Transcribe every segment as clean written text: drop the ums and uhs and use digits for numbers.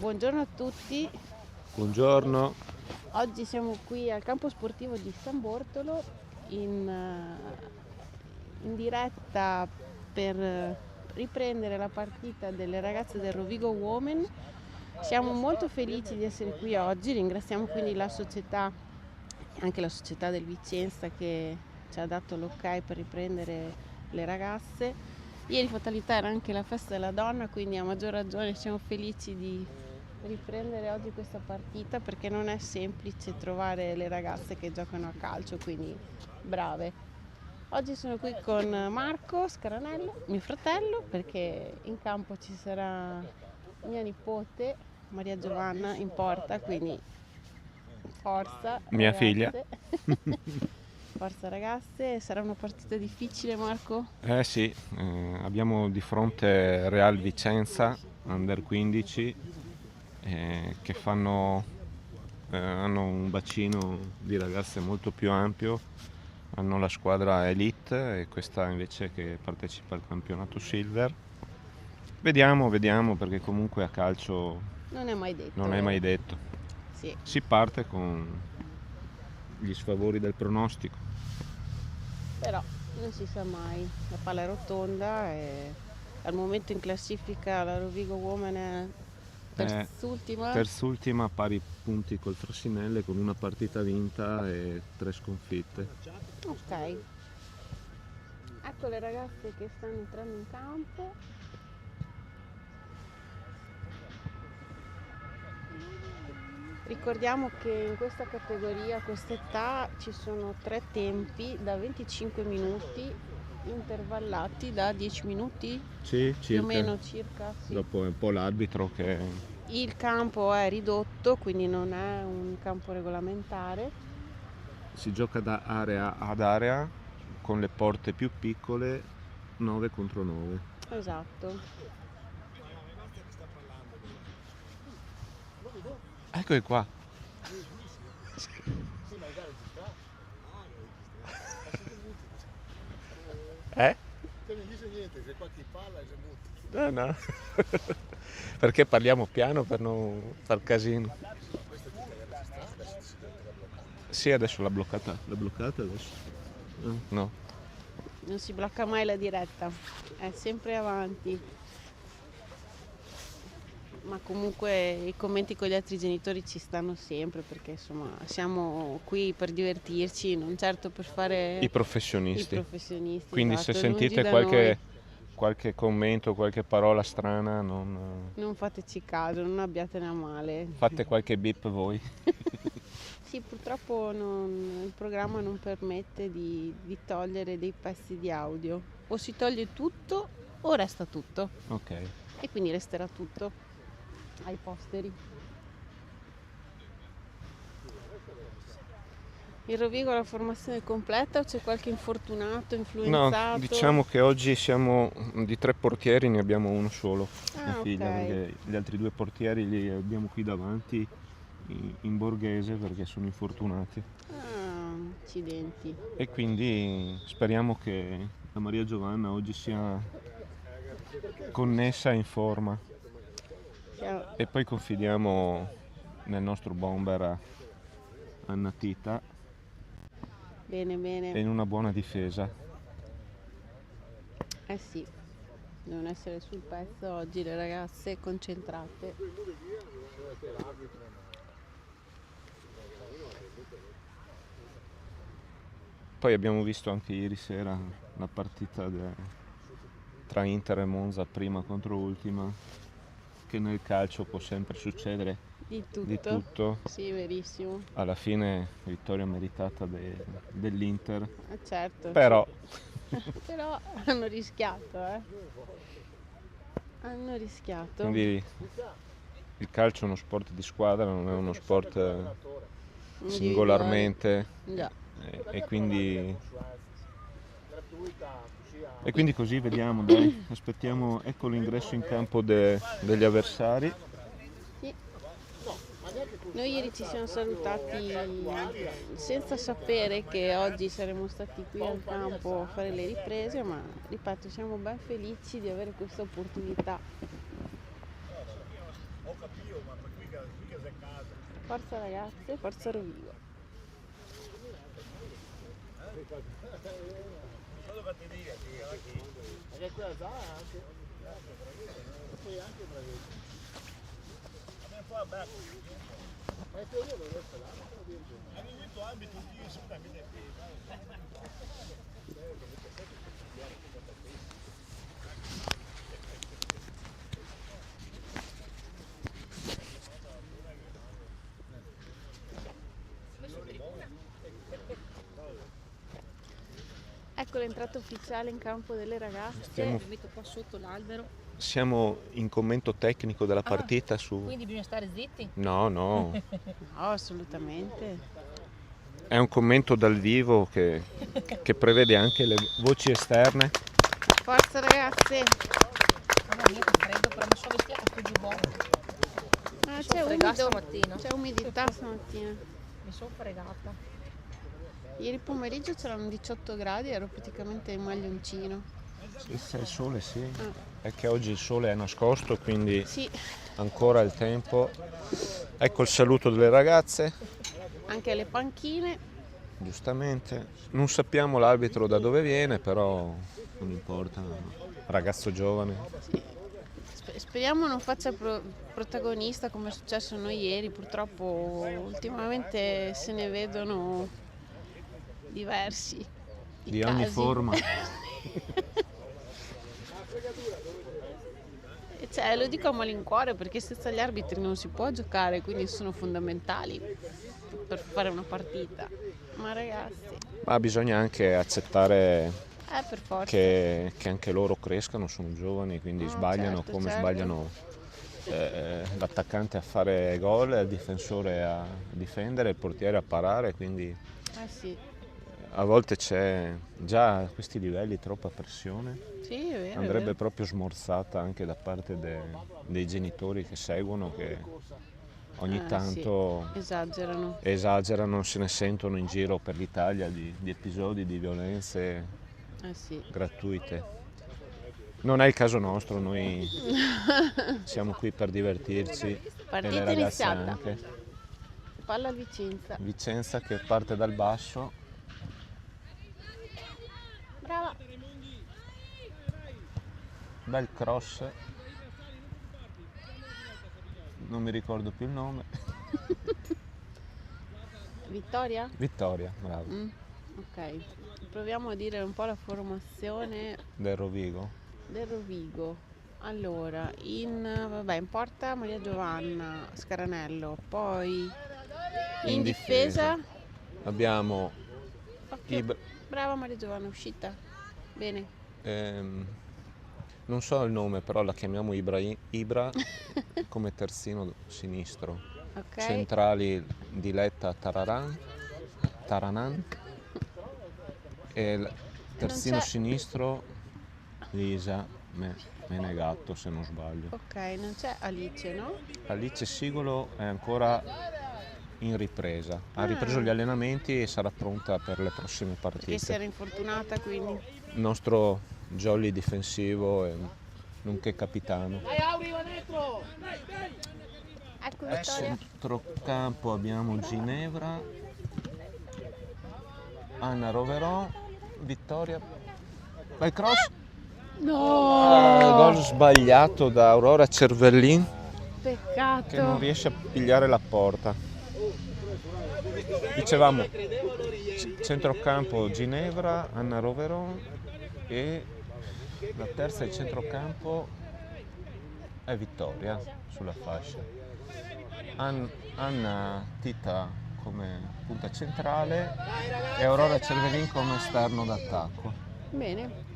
Buongiorno a tutti, Buongiorno. oggi siamo qui al campo sportivo di San Bortolo in diretta per riprendere la partita delle ragazze del Rovigo Women. Siamo molto felici di essere qui oggi, ringraziamo quindi la società, anche la società del Vicenza che ci ha dato l'ok per riprendere le ragazze. Ieri Fatalità era anche la festa della donna, quindi a maggior ragione siamo felici di riprendere oggi questa partita perché non è semplice trovare le ragazze che giocano a calcio, quindi brave. Oggi sono qui con Marco Scaranello, mio fratello, perché in campo ci sarà mia nipote Maria Giovanna in porta, quindi forza Mia figlia. ragazze. Forza ragazze, sarà una partita difficile, Marco? Eh sì, abbiamo di fronte Real Vicenza, Under 15, che hanno un bacino di ragazze molto più ampio, hanno la squadra Elite e questa invece che partecipa al campionato Silver. Vediamo perché comunque a calcio Non è mai detto, non è vero? mai detto. Sì, Si parte con gli sfavori del pronostico. però non si sa mai. La palla è rotonda e al momento in classifica la Rovigo Women è terzultima. Terzultima, pari punti col Frassinelle con una partita vinta e 3 sconfitte. Ok, ecco le ragazze che stanno entrando in campo. Ricordiamo che in questa categoria, a questa età, ci sono 3 tempi da 25 minuti intervallati da 10 minuti, Sì, più o circa. meno circa. Sì. Dopo è un po' l'arbitro che Il campo è ridotto, quindi non è un campo regolamentare. si gioca da area ad area con le porte più piccole, 9 contro 9. Esatto. Eccoli qua. Eh? Non dice niente, se qua chi parla è già muto. No. Perché parliamo piano per non far casino. Questo è tutta la sta, adesso si deve bloccare. Sì, adesso l'ha bloccata. L'ha bloccata adesso? No. Non si blocca mai la diretta, è sempre avanti. Ma comunque i commenti con gli altri genitori ci stanno sempre perché insomma siamo qui per divertirci, non certo per fare I professionisti. Quindi esatto, se lungi sentite da qualche commento, qualche parola strana, non non fateci caso, non abbiatene a male. fate qualche bip voi. Sì, purtroppo il programma non permette di togliere dei pezzi di audio. O si toglie tutto o resta tutto. Ok. E quindi resterà tutto ai posteri. Il Rovigo ha la formazione completa o c'è qualche infortunato, No, influenzato? diciamo che oggi siamo di 3 portieri, ne abbiamo uno solo, mia figlia, ok. perché gli altri 2 portieri li abbiamo qui davanti in borghese perché sono infortunati. Accidenti. E quindi speriamo che la Maria Giovanna oggi sia connessa e in forma. E poi confidiamo nel nostro bomber Anna Tita Bene, e bene. in una buona difesa. Eh sì, devono essere sul pezzo oggi le ragazze concentrate. Poi abbiamo visto anche ieri sera la partita tra Inter e Monza, prima contro ultima, che nel calcio può sempre succedere Di tutto. di tutto. Sì, verissimo. Alla fine vittoria meritata dell'Inter, Certo. però Però hanno rischiato, Hanno rischiato. quindi il calcio è uno sport di squadra, non è uno sport singolarmente Già. e quindi così vediamo, dai, aspettiamo, ecco l'ingresso in campo degli avversari. Sì. Noi ieri ci siamo salutati senza sapere che oggi saremmo stati qui al campo a fare le riprese, ma ripeto, siamo ben felici di avere questa opportunità. Forza ragazze, forza Rovigo. Perché quella già anche. Poi anche bravissimo. Ma è quello dove sta là, non lo dico. Ecco l'entrata ufficiale in campo delle ragazze. Stiamo- Mi metto qua sotto l'albero. Siamo in commento tecnico della partita su... Quindi bisogna stare zitti? No, no, No, assolutamente. è un commento dal vivo che prevede anche le voci esterne. Forza ragazze. Mamma mia che freddo, però mi sono vestita con sto giubbotto. Ah, Mi c'è sono fregata umido. stamattina. C'è umidità stamattina. Mi sono fregata. Ieri pomeriggio c'erano 18 gradi, ero praticamente in maglioncino. Sì, se il sole sì. È che oggi il sole è nascosto, quindi Sì, ancora il tempo. Ecco il saluto delle ragazze, anche alle panchine. giustamente. Non sappiamo l'arbitro da dove viene, però non importa. Ragazzo giovane. Speriamo non faccia protagonista come è successo a noi ieri. Purtroppo ultimamente se ne vedono diversi. Di ogni casi. forma. Cioè, lo dico a malincuore perché senza gli arbitri non si può giocare, quindi sono fondamentali per fare una partita. Ma ragazzi, Ma bisogna anche accettare per forza. che anche loro crescano, sono giovani, quindi No, sbagliano certo, come certo. sbagliano l'attaccante a fare gol, il difensore a difendere, il portiere a parare, quindi Sì, a volte c'è già a questi livelli troppa pressione. sì, è vero. Andrebbe è vero. proprio smorzata anche da parte dei genitori che seguono, che ogni tanto Sì, esagerano. esagerano, se ne sentono in giro per l'Italia di episodi di violenze Sì. gratuite. Non è il caso nostro, noi siamo qui per divertirci e Partita le ragazze iniziata. anche. Palla al Vicenza. Vicenza che parte dal basso, Brava. bel cross, non mi ricordo più il nome. Vittoria? Vittoria, bravo, Ok. Proviamo a dire un po' la formazione del Rovigo. del Rovigo. Allora, in porta Maria Giovanna Scaranello, poi in difesa. Abbiamo Occhio. Brava Maria Giovanna, uscita. Bene. non so il nome, però la chiamiamo Ibra come terzino sinistro. Ok. Centrali Diletta Taranan e il terzino c'è- sinistro Lisa Menegatto, se non sbaglio. Ok, non c'è Alice, no? Alice Sigolo è ancora in ripresa, ha ripreso gli allenamenti e sarà pronta per le prossime Perché si partite. era infortunata, quindi. Il nostro jolly difensivo e nonché capitano. Ecco A Vittoria. centrocampo abbiamo Ginevra, Anna Roveron, Vittoria. Bel cross. No! Gol sbagliato da Aurora Cervellin che non Peccato. riesce a pigliare la porta. Dicevamo centrocampo Ginevra, Anna Roveron e la terza di centrocampo è Vittoria sulla fascia. Anna Tita come punta centrale e Aurora Cervellin come esterno d'attacco. Bene.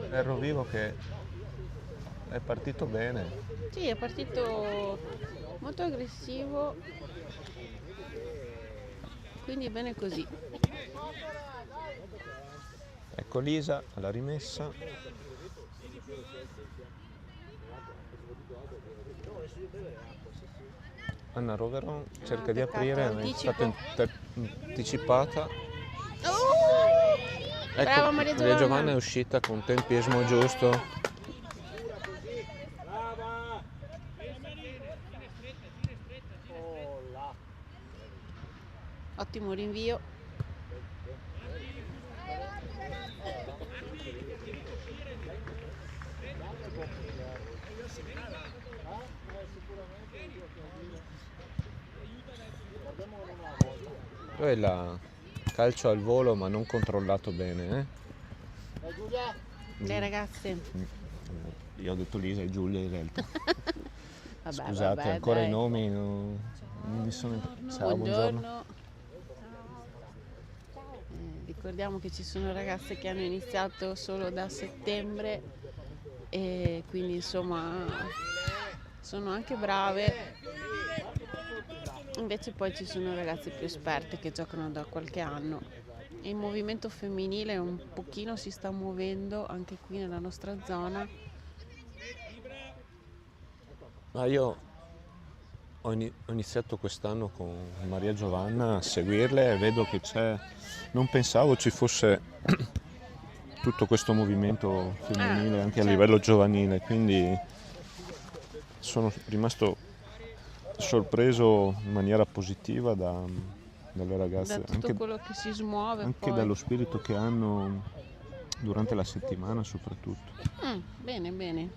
È Rovigo che è partito bene. Sì, è partito molto aggressivo, quindi bene così. Ecco Lisa alla rimessa. Anna Roveron cerca di peccato, aprire, ma è anticipo. stata anticipata. Brava Maria Giovanna. Giovanna è uscita con tempismo giusto. Ottimo rinvio. Poi la calcio al volo ma non controllato bene, Dai Giulia! Le ragazze. Io ho detto Lisa e Giulia in realtà. Vabbè, Scusate, vabbè, ancora dai. i nomi non mi sono... Ciao, buongiorno. Buongiorno. Ricordiamo che ci sono ragazze che hanno iniziato solo da settembre e quindi insomma sono anche brave. Invece poi ci sono ragazze più esperte che giocano da qualche anno. Il movimento femminile un pochino si sta muovendo anche qui nella nostra zona. Ma io ho iniziato quest'anno con Maria Giovanna a seguirle e vedo che c'è... Non pensavo ci fosse tutto questo movimento femminile anche a certo. livello giovanile, quindi sono rimasto sorpreso in maniera positiva dalle ragazze, Da tutto quello che si smuove anche poi. dallo spirito che hanno durante la settimana soprattutto. Bene, bene.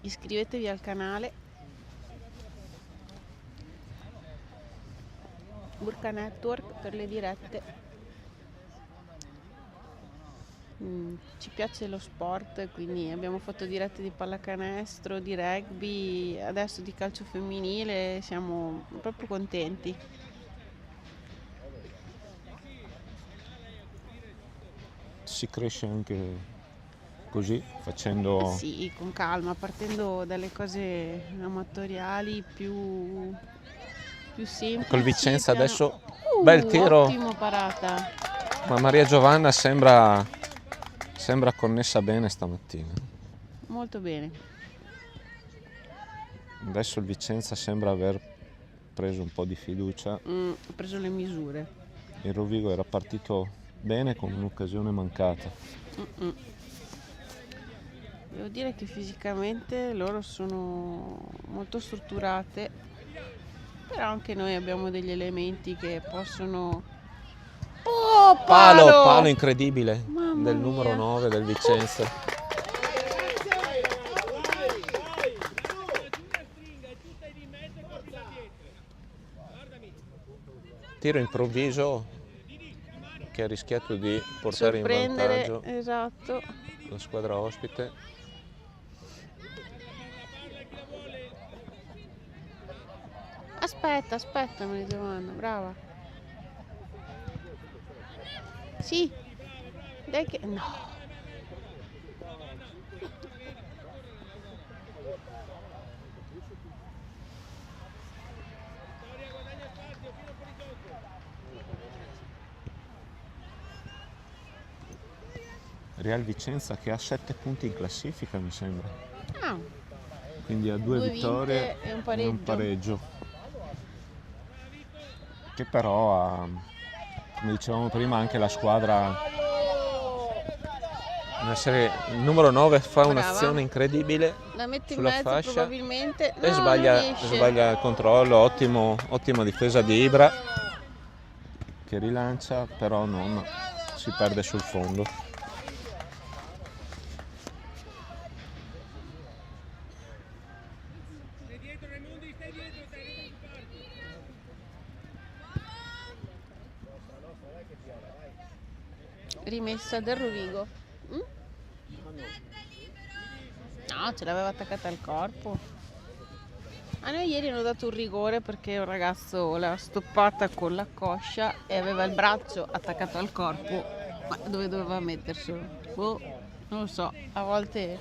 Iscrivetevi al canale Burka Network per le dirette. Ci piace lo sport, quindi abbiamo fatto dirette di pallacanestro, di rugby, adesso di calcio femminile, siamo proprio contenti. Si cresce anche così, facendo... Sì, con calma, partendo dalle cose amatoriali più semplici. Col Vicenza piano- adesso, bel tiro, Ottimo parata. ma Maria Giovanna sembra connessa bene stamattina. Molto bene. Adesso il Vicenza sembra aver preso un po' di fiducia. Ho preso le misure. Il Rovigo era partito bene con un'occasione mancata. Devo dire che fisicamente loro sono molto strutturate, però anche noi abbiamo degli elementi che possono... Oh, Palo incredibile Mamma del numero mia. 9 del Vicenza. Tiro improvviso che ha rischiato di portare in Sorprendere, vantaggio esatto. la squadra ospite. Aspetta, Maria Giovanna, brava. Sì, dai che... No. Real Vicenza che ha 7 punti in classifica mi sembra, Ah, quindi ha 2 Due vittorie vinte e un e pareggio. un pareggio, che però ha, come dicevamo prima, anche la squadra, il numero 9 fa Brava. un'azione incredibile la mette in sulla mezzo fascia probabilmente. e No, sbaglia non esce. il controllo. Ottima difesa di Ibra che rilancia, però non si perde sul fondo. Rimessa del Rovigo. No, ce l'aveva attaccata al corpo. A noi ieri hanno dato un rigore perché un ragazzo l'ha stoppata con la coscia e aveva il braccio attaccato al corpo. Ma dove doveva metterselo? Boh, non lo so. A volte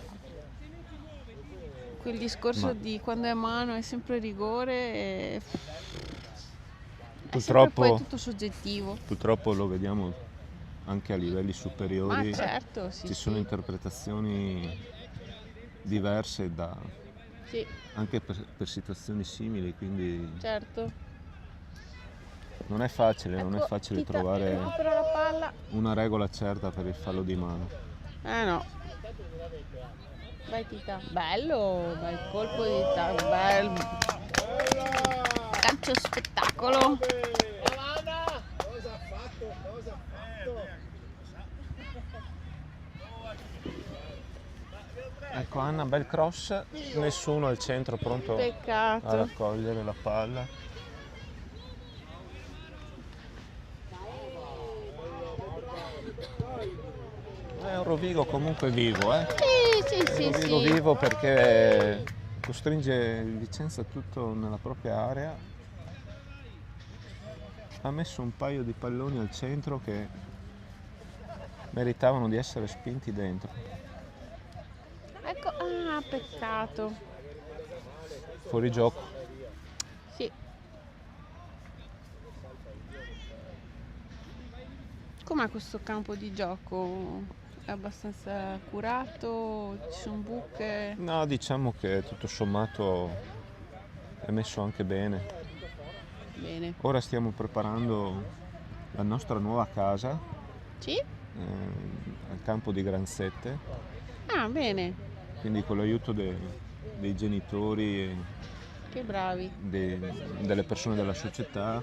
quel discorso Ma- di quando è mano è sempre rigore e... è sempre Purtroppo, poi tutto soggettivo. purtroppo lo vediamo anche a livelli superiori. Ma certo, sì, Ci sì. sono interpretazioni diverse Sì, anche per situazioni simili, quindi certo. non è facile, non è Ecco, facile Tita, trovare recupera la palla. una regola certa per il fallo di mano. No. Vai Tita. Bello, bel colpo di bel calcio spettacolo. Cosa ha fatto? Cosa ha fatto? Ecco Anna, bel cross, nessuno al centro pronto a Peccato. raccogliere la palla. È un Rovigo comunque vivo, Sì, Un Rovigo sì. vivo perché costringe il Vicenza tutto nella propria area. Ha messo un paio di palloni al centro che meritavano di essere spinti dentro. Ecco, peccato. Fuori gioco. Sì. Com'è questo campo di gioco? È abbastanza curato? Ci sono buche? No, diciamo che tutto sommato è messo anche bene. Bene. Ora stiamo preparando la nostra nuova casa Sì? al campo di Granzette, Bene. quindi con l'aiuto dei genitori e Che bravi. delle persone della società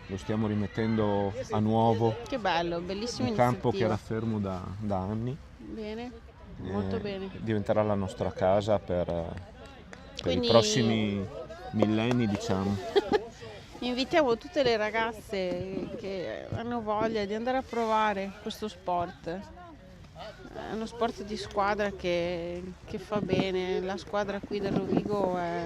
lo stiamo rimettendo a nuovo. Che bello, bellissima Un campo che iniziativa. era fermo da anni. Bene, molto bene. Diventerà la nostra casa per Quindi- i prossimi millenni, diciamo. Invitiamo tutte le ragazze che hanno voglia di andare a provare questo sport. È uno sport di squadra che fa bene. La squadra qui del Rovigo è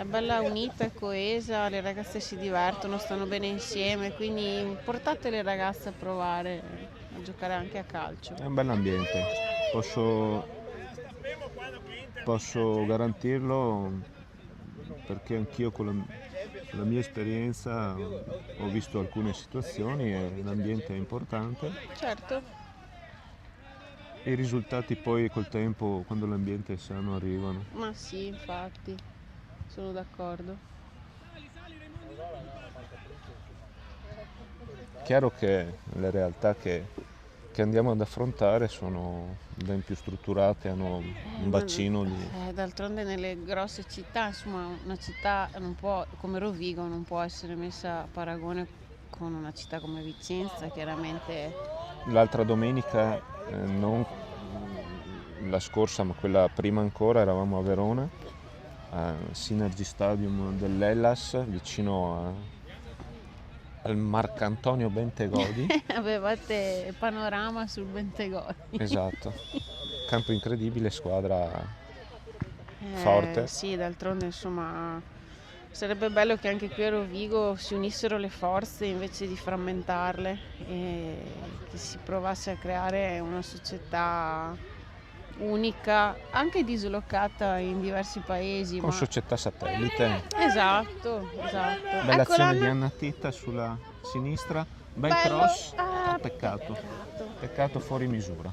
bella unita e coesa, le ragazze si divertono, stanno bene insieme, quindi portate le ragazze a provare a giocare anche a calcio. È un bell'ambiente. Posso garantirlo perché anch'io con la mia esperienza ho visto alcune situazioni e l'ambiente è importante. Certo, E i risultati poi col tempo, quando l'ambiente è sano, arrivano. ma sì, infatti, sono d'accordo. Chiaro che le realtà che andiamo ad affrontare sono ben più strutturate, hanno un bacino di... D'altronde nelle grosse città, insomma, una città non può, come Rovigo non può essere messa a paragone con una città come Vicenza, chiaramente. L'altra domenica, non la scorsa ma quella prima ancora, eravamo a Verona, al Synergy Stadium dell'Hellas, vicino al Marcantonio Bentegodi. Avevate panorama sul Bentegodi. Esatto, campo incredibile, squadra forte. Sì, d'altronde insomma sarebbe bello che anche qui a Rovigo si unissero le forze invece di frammentarle e che si provasse a creare una società unica, anche dislocata in diversi paesi. Con società satellite. Esatto. Bella Ecco azione di l'Anna. Anna Titta sulla sinistra, bel Bello. cross, Peccato. peccato fuori misura.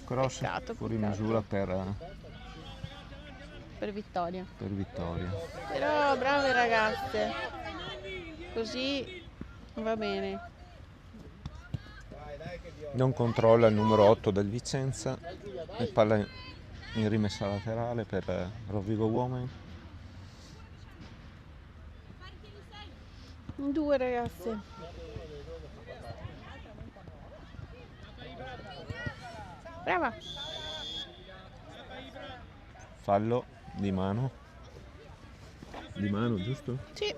Cross Peccato. fuori misura per Vittoria. Vittoria. Però brave ragazze, così va bene. Non controlla il numero 8 del Vicenza, e palla in rimessa laterale per Rovigo Women. 2 ragazze. Brava. Fallo di mano, giusto? Sì.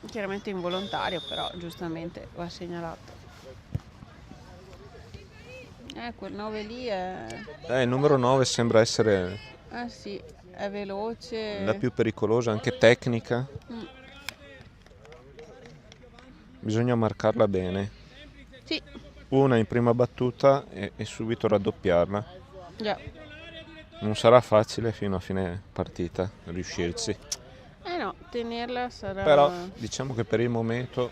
Chiaramente involontario, però giustamente va segnalato. Quel 9 lì è... Il numero 9 sembra essere sì, è veloce. la più pericolosa, anche tecnica. Bisogna marcarla bene. Sì, Una in prima battuta e subito raddoppiarla. già. Non sarà facile fino a fine partita riuscirci. No, tenerla sarà... Però diciamo che per il momento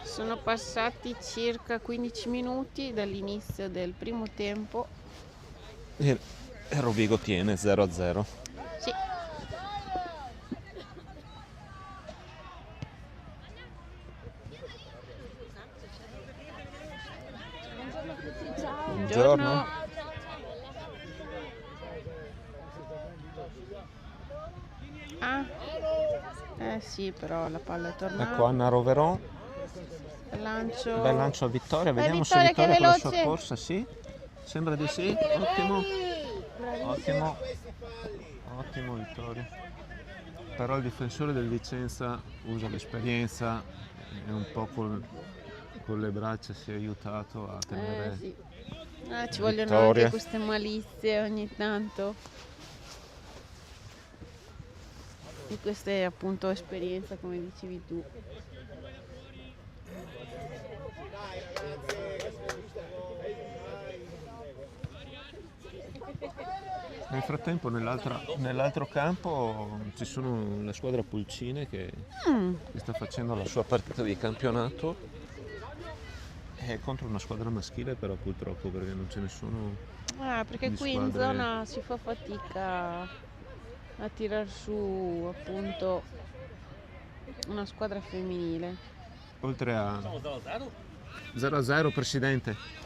Sono passati circa 15 minuti dall'inizio del primo tempo. e e Rovigo tiene 0-0. Sì. Buongiorno. Ah, sì, però la palla è tornata. Ecco Anna Roveron, Lancio. bel lancio a Vittoria, Vai, vediamo Vittoria, se Vittoria che con la sua veloce. corsa, sì, sembra di sì, ottimo, ottimo Vittoria. Però il difensore del Vicenza usa l'esperienza e un po' con le braccia si è aiutato a tenere Sì. Ci vogliono Vittoria. anche queste malizie ogni tanto. E questa è appunto esperienza, come dicevi tu. Nel frattempo nell'altro campo ci sono la squadra Pulcine che sta facendo la sua partita di campionato, è contro una squadra maschile però purtroppo, perché non ce ne sono Perché di qui in squadre. zona si fa fatica a tirar su appunto una squadra femminile. Oltre a 0-0 presidente,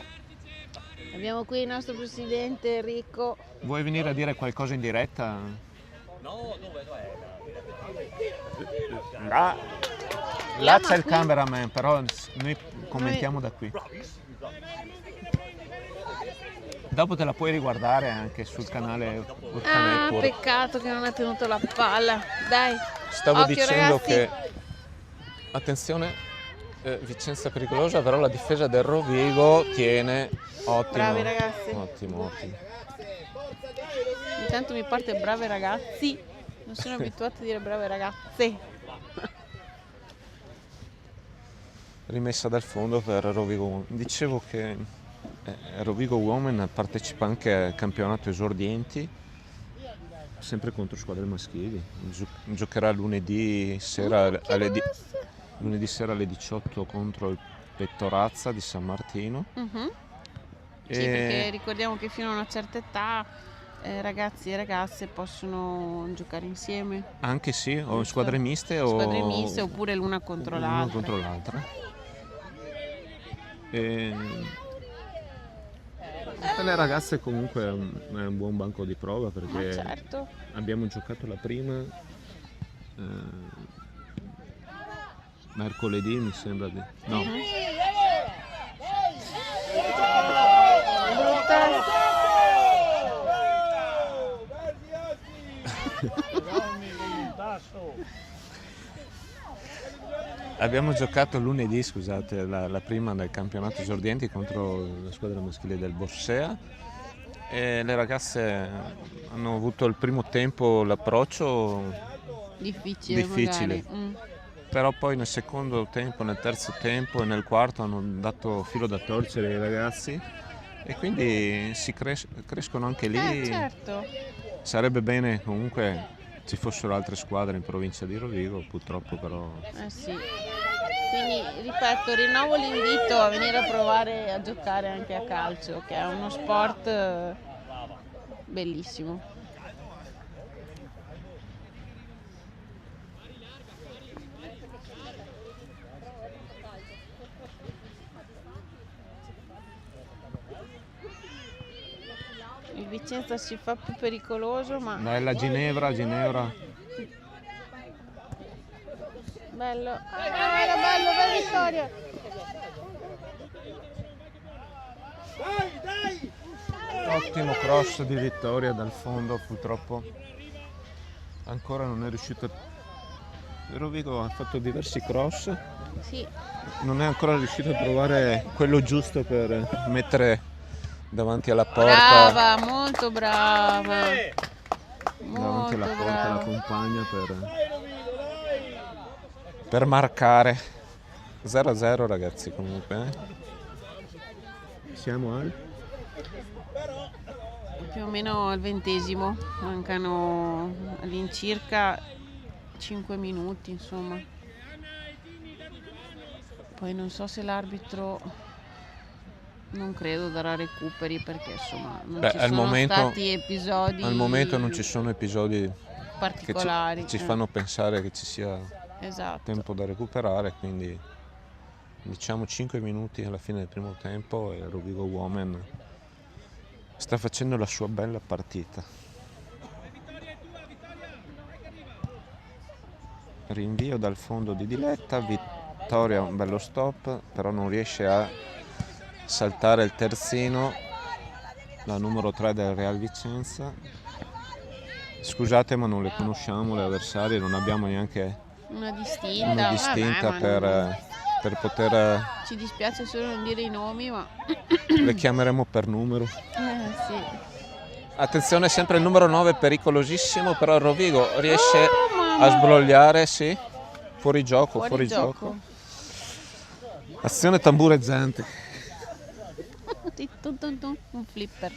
Abbiamo qui il nostro presidente Enrico. vuoi venire a dire qualcosa in diretta? Là c'è il qui? cameraman, però noi commentiamo da qui. Dopo te la puoi riguardare anche sul canale Urca Network. Peccato che non ha tenuto la palla. Dai. Stavo Occhio, dicendo ragazzi. che, attenzione, Vicenza pericolosa, però la difesa del Rovigo tiene, ottimo. Bravi ragazzi. Ottimo. Intanto mi parte brave ragazzi. Non sono abituata a dire brave ragazze. Rimessa dal fondo per Rovigo. Dicevo che Rovigo Women partecipa anche al campionato esordienti, sempre contro squadre maschili. Giocherà lunedì sera alle 18 contro il Pettorazza di San Martino. Sì, perché ricordiamo che fino a una certa età ragazzi e ragazze possono giocare insieme. Anche sì, o Giusto. squadre miste Squadre miste oppure l'una contro l'altra. Una contro l'altra. Per le ragazze comunque è un buon banco di prova, perché Certo. abbiamo giocato la prima mercoledì, mi sembra di... No, abbiamo giocato lunedì, scusate, la prima del campionato esordienti contro la squadra maschile del Borsea, e le ragazze hanno avuto il primo tempo l'approccio Difficile. però poi nel secondo tempo, nel terzo tempo e nel quarto hanno dato filo da torcere ai ragazzi, e quindi si crescono anche lì. Certo. Sarebbe bene comunque ci fossero altre squadre in provincia di Rovigo, purtroppo però... Sì. Quindi, ripeto, rinnovo l'invito a venire a provare a giocare anche a calcio, che è uno sport bellissimo. Il Vicenza si fa più pericoloso, ma Bella Ginevra. bello. Era bello, bella vittoria. Ottimo cross di Vittoria dal fondo, purtroppo ancora non è riuscito. Rovigo ha fatto diversi cross, Sì. non è ancora riuscito a trovare quello giusto per mettere davanti alla porta. Brava, molto brava. Davanti alla Molto porta la brava. compagna per marcare. 0-0 ragazzi comunque. Siamo al... Più o meno al 20°, mancano all'incirca 5 minuti, insomma. Poi non so se l'arbitro Non credo darà recuperi perché insomma non Beh, ci al sono momento, stati episodi al momento non ci sono episodi che particolari. ci fanno pensare che ci sia Esatto. tempo da recuperare, quindi diciamo 5 minuti alla fine del primo tempo e Rovigo Women sta facendo la sua bella partita. Rinvio dal fondo di Diletta, Vittoria un bello stop, però non riesce a saltare il terzino, la numero 3 del Real Vicenza. Scusate ma non le conosciamo le avversarie, non abbiamo neanche Una distinta. una distinta Vabbè, ma non- per poter... Ci dispiace solo non dire i nomi, ma Le chiameremo per numero. sì. Attenzione, sempre il numero 9 pericolosissimo, però Rovigo riesce Oh, mamma. a sbrogliare, sì. Fuori gioco, Fuori fuori gioco. gioco. Azione tambureggiante. Un flipper.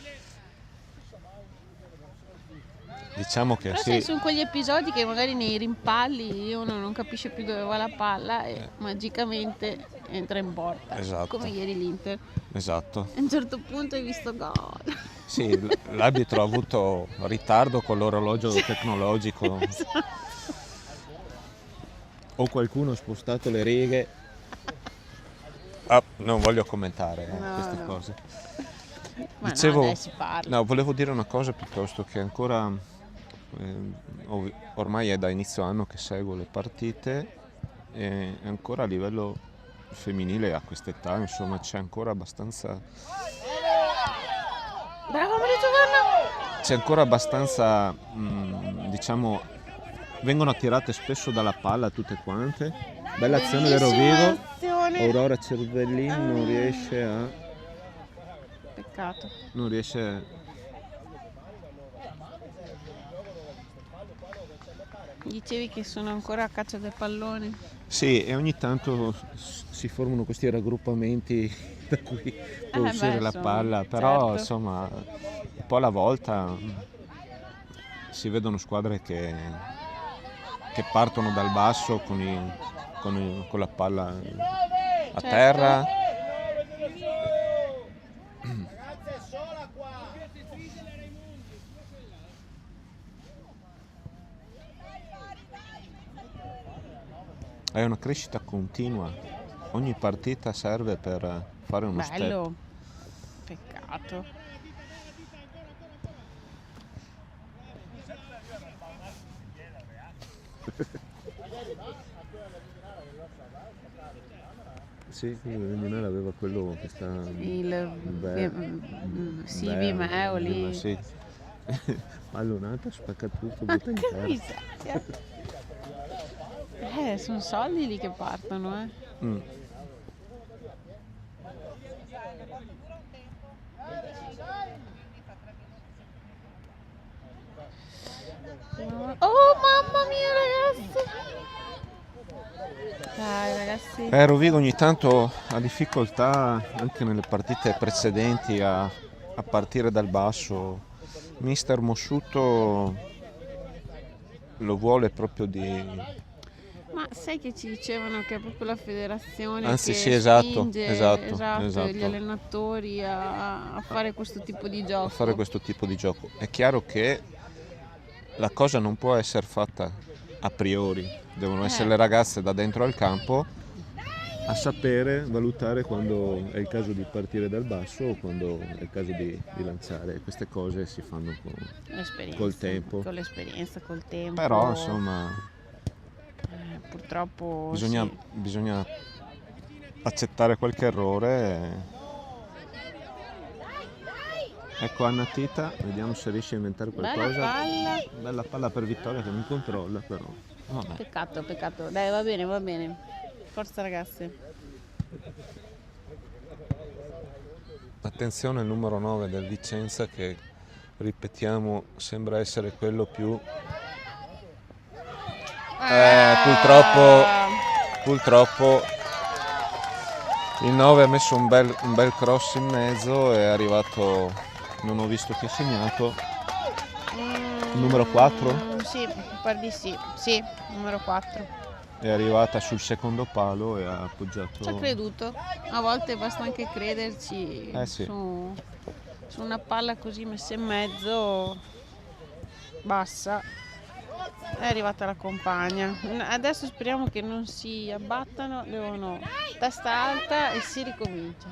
Diciamo che Però sì, sai, sono quegli episodi che magari nei rimpalli uno non capisce più dove va la palla e magicamente entra in porta. Esatto. Come ieri l'Inter. esatto. A un certo punto hai visto gol. Sì, l'arbitro ha avuto ritardo con l'orologio tecnologico o qualcuno ha spostato le righe. Ah, non voglio commentare No, queste no. cose. Ma Dicevo, no, dai, si parla. no, volevo dire una cosa piuttosto che ancora, ormai è da inizio anno che seguo le partite e ancora a livello femminile a quest'età, insomma, c'è ancora abbastanza, Bravo Maria Giovanna! c'è ancora abbastanza, diciamo, vengono attirate spesso dalla palla tutte quante. Bella azione del Bellissima Rovigo, azione. Aurora Cervellin non riesce a... Peccato. non riesce... Dicevi che sono ancora a caccia del pallone. Sì, e ogni tanto si formano questi raggruppamenti da cui può uscire beh, la insomma, palla, però certo. insomma un po' alla volta si vedono squadre che partono dal basso con la palla a Certo. terra. È una crescita continua, ogni partita serve per fare uno step. Bello. Peccato. Sì, Viminale aveva quello che sta... Sivi Meoli. Sì. Pallonata, spacca tutto, butta in Che terra. miseria. Sono soldi lì che partono, Mm. Oh mamma mia ragazzi! Dai ragazzi. Rovigo ogni tanto ha difficoltà anche nelle partite precedenti a partire dal basso. Mister Mossuto lo vuole proprio di... Ma sai che ci dicevano che è proprio la federazione Anzi, che sì, esatto, spinge esatto. gli allenatori a fare questo tipo di gioco. a fare questo tipo di gioco. È chiaro che la cosa non può essere fatta a priori, devono essere le ragazze da dentro al campo a sapere valutare quando è il caso di partire dal basso o quando è il caso di lanciare. Queste cose si fanno col tempo. Con l'esperienza, col tempo. Però insomma purtroppo bisogna accettare qualche errore. Ecco Anna Tita, vediamo se riesce a inventare qualcosa. Bella palla per Vittoria che non controlla però. Vabbè. Peccato. Dai, va bene. Forza ragazze. Attenzione al numero 9 del Vicenza che, ripetiamo, sembra essere quello più... Purtroppo il 9 ha messo un bel cross in mezzo, è arrivato, non ho visto chi ha segnato, il numero 4? Sì, mi pare di sì. Sì, numero 4. è arrivata sul secondo palo e ha Ci ho appoggiato. creduto. A volte basta anche crederci Sì. su una palla così messa in mezzo, bassa. È arrivata la compagna. Adesso speriamo che non si abbattano, devono testa alta e si ricomincia.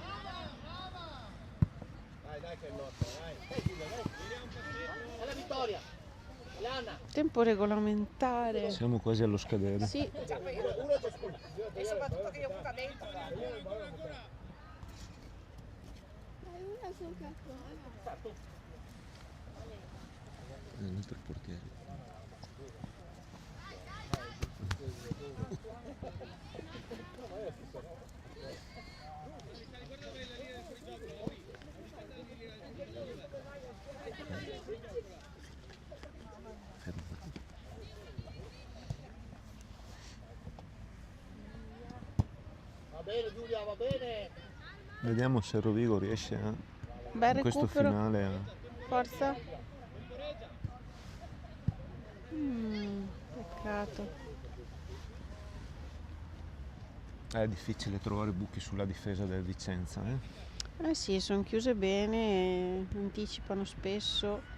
Dai che è il nostro, dai. È la vittoria. Lana. Tempo regolamentare. Siamo quasi allo scadere. Sì, E soprattutto che io butta dentro. L'altro portiere. Va bene Giulia, va bene. Vediamo se Rovigo riesce bel in questo recupero. finale Forza. Peccato. È difficile trovare buchi sulla difesa del Vicenza. Eh sì, sono chiuse bene, anticipano spesso.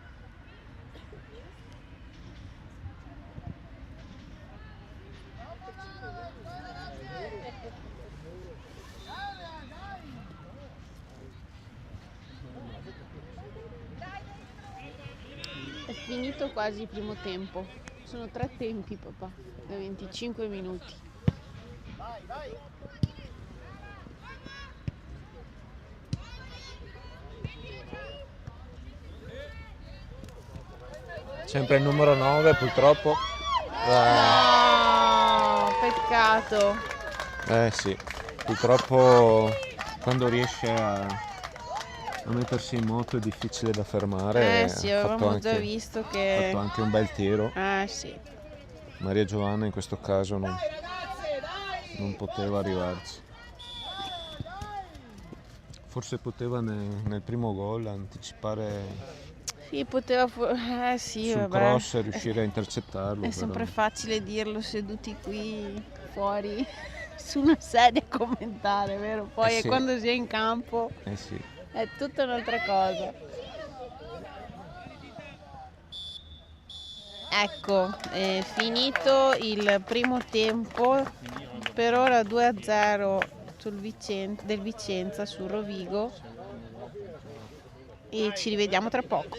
È finito quasi il primo tempo. Sono 3 tempi, papà, da 25 minuti. Vai, vai. Sempre il numero 9 purtroppo. No, peccato. Sì, purtroppo quando riesce a mettersi in moto è difficile da fermare. Sì, Ha fatto avevamo già anche, visto ha fatto che... anche un bel tiro. Sì. Maria Giovanna in questo caso non poteva arrivarci. Forse poteva nel primo gol anticipare Sì, poteva... sì, sul vabbè. cross e riuscire a intercettarlo. È sempre però. facile dirlo seduti qui fuori su una sedia a commentare, vero? Poi Sì. quando si è in campo Sì. è tutta un'altra cosa. Ecco, è finito il primo tempo, per ora 2-0 del Vicenza su Rovigo e ci rivediamo tra poco.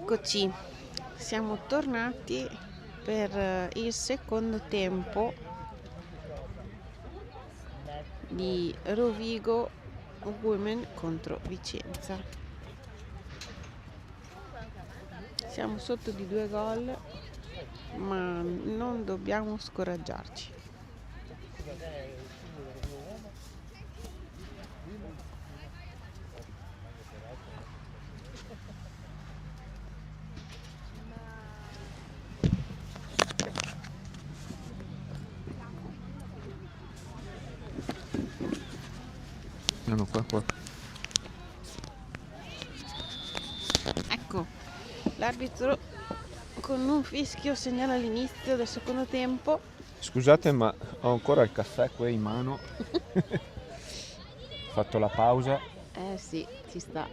Eccoci, siamo tornati per il secondo tempo di Rovigo Women contro Vicenza. Siamo sotto di 2 gol, ma non dobbiamo scoraggiarci. No, qua. Ecco, l'arbitro con un fischio segnala l'inizio del secondo tempo. Scusate, ma ho ancora il caffè qui in mano. Ho fatto la pausa. Sì, ci sta.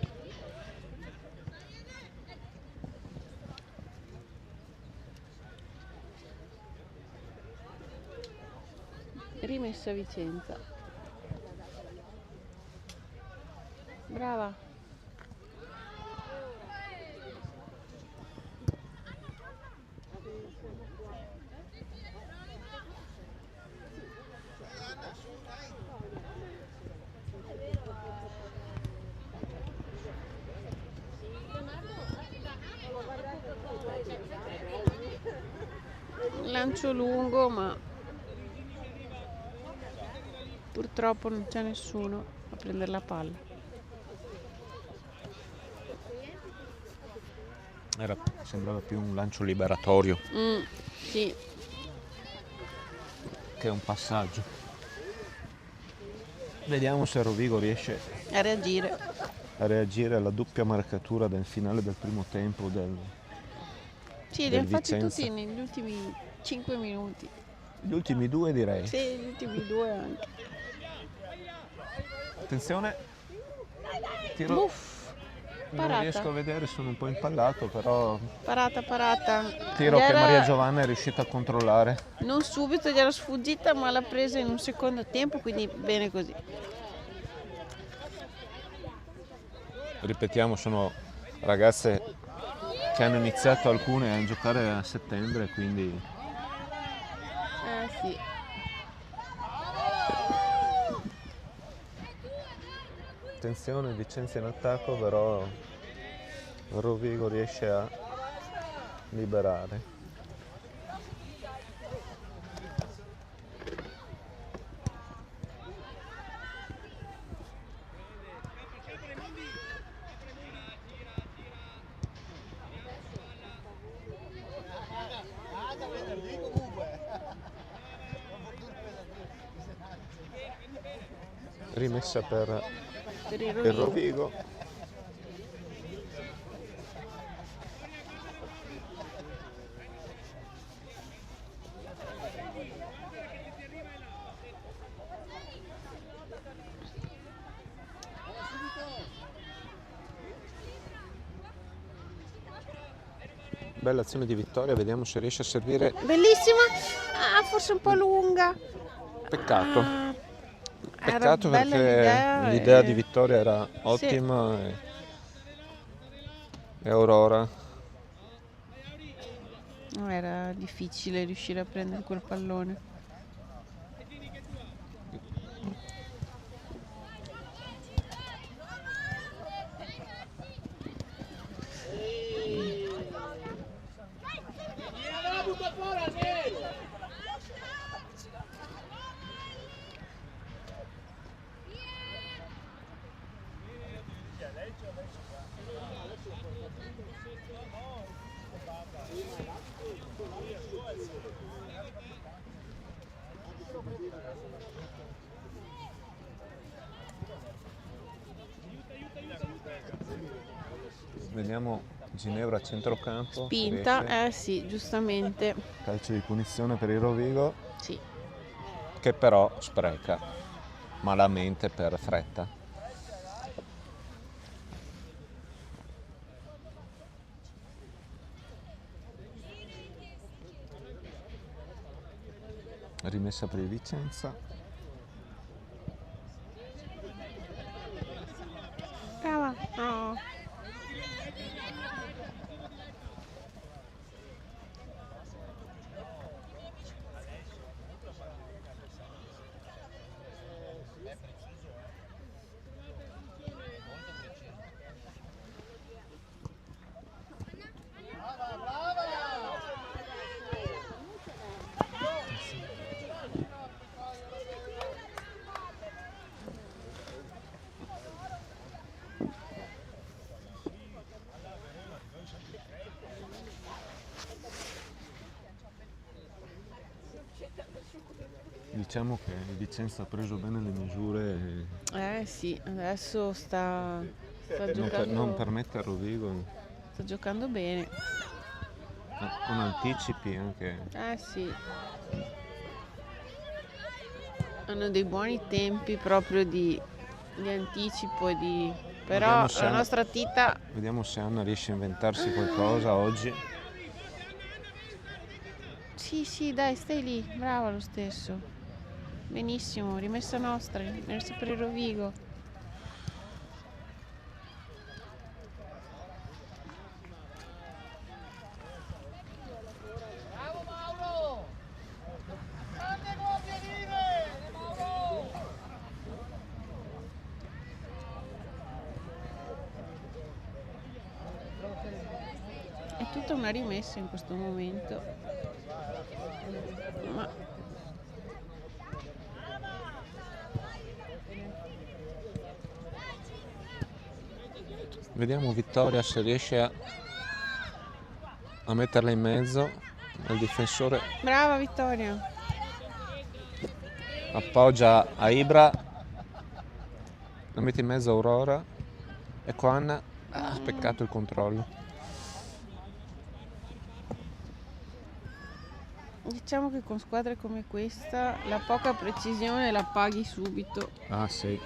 Rimessa Vicenza. Brava. Lancio lungo, ma purtroppo non c'è nessuno a prendere la palla. Sembrava più un lancio liberatorio Sì, che un passaggio. Vediamo se Rovigo riesce a reagire. a reagire alla doppia marcatura del finale del primo tempo Sì, li del hanno fatti Vicenza. tutti negli ultimi 5 minuti. Gli ultimi 2 direi. Sì, gli ultimi 2 anche. Attenzione. Tiro. Buff, Non parata. riesco a vedere, sono un po' impallato, però Parata. tiro che Maria Giovanna è riuscita a controllare. Non subito gli era sfuggita, ma l'ha presa in un secondo tempo, quindi bene così. Ripetiamo, sono ragazze che hanno iniziato alcune a giocare a settembre, quindi Sì. attenzione, Vicenza in attacco, però Rovigo riesce a liberare. Rimessa per il Rovigo. Bella azione di Vittoria, vediamo se riesce a servire. Bellissima. Forse un po' lunga. Peccato. Era Peccato bella perché l'idea l'idea e- di Vittoria era ottima e Aurora Era difficile riuscire a prendere quel pallone. La butta fuori almeno! Vediamo Ginevra a centrocampo. Spinta, riesce. sì, giustamente. Calcio di punizione per il Rovigo, Sì. che però spreca malamente per fretta. Rimessa per il Vicenza. Brava. Oh. Diciamo che il Vicenza ha preso bene le misure Sì, adesso sta per giocando, non permettere a Rovigo sta giocando bene. con anticipi anche. Sì. Hanno dei buoni tempi proprio di anticipo e di... Però Vediamo se la Anna- nostra Tita... Vediamo se Anna riesce a inventarsi qualcosa oggi. Sì, dai, stai lì, brava lo stesso. Benissimo, rimessa nostra, rimessa per il Rovigo. Bravo Mauro! Grande coppia vive! Mauro! È tutta una rimessa in questo momento. Ma Vediamo Vittoria se riesce a metterla in mezzo al difensore. brava Vittoria. Appoggia a Ibra, la mette in mezzo a Aurora. Ecco Anna, ha peccato il controllo. Diciamo che con squadre come questa la poca precisione la paghi subito, Ah sì.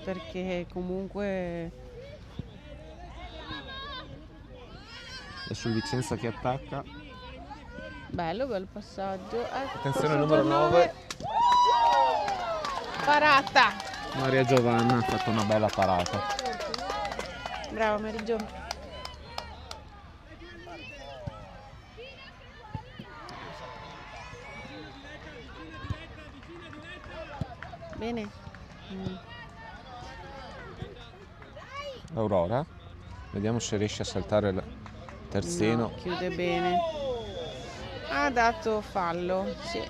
perché comunque Adesso il Vicenza che attacca. bel passaggio. Attenzione al numero 9. Parata. Maria Giovanna ha fatto una bella parata. Brava Marigio. Bene. Aurora. Vediamo se riesce a saltare il terzino. No, chiude bene. Ha dato fallo, sì.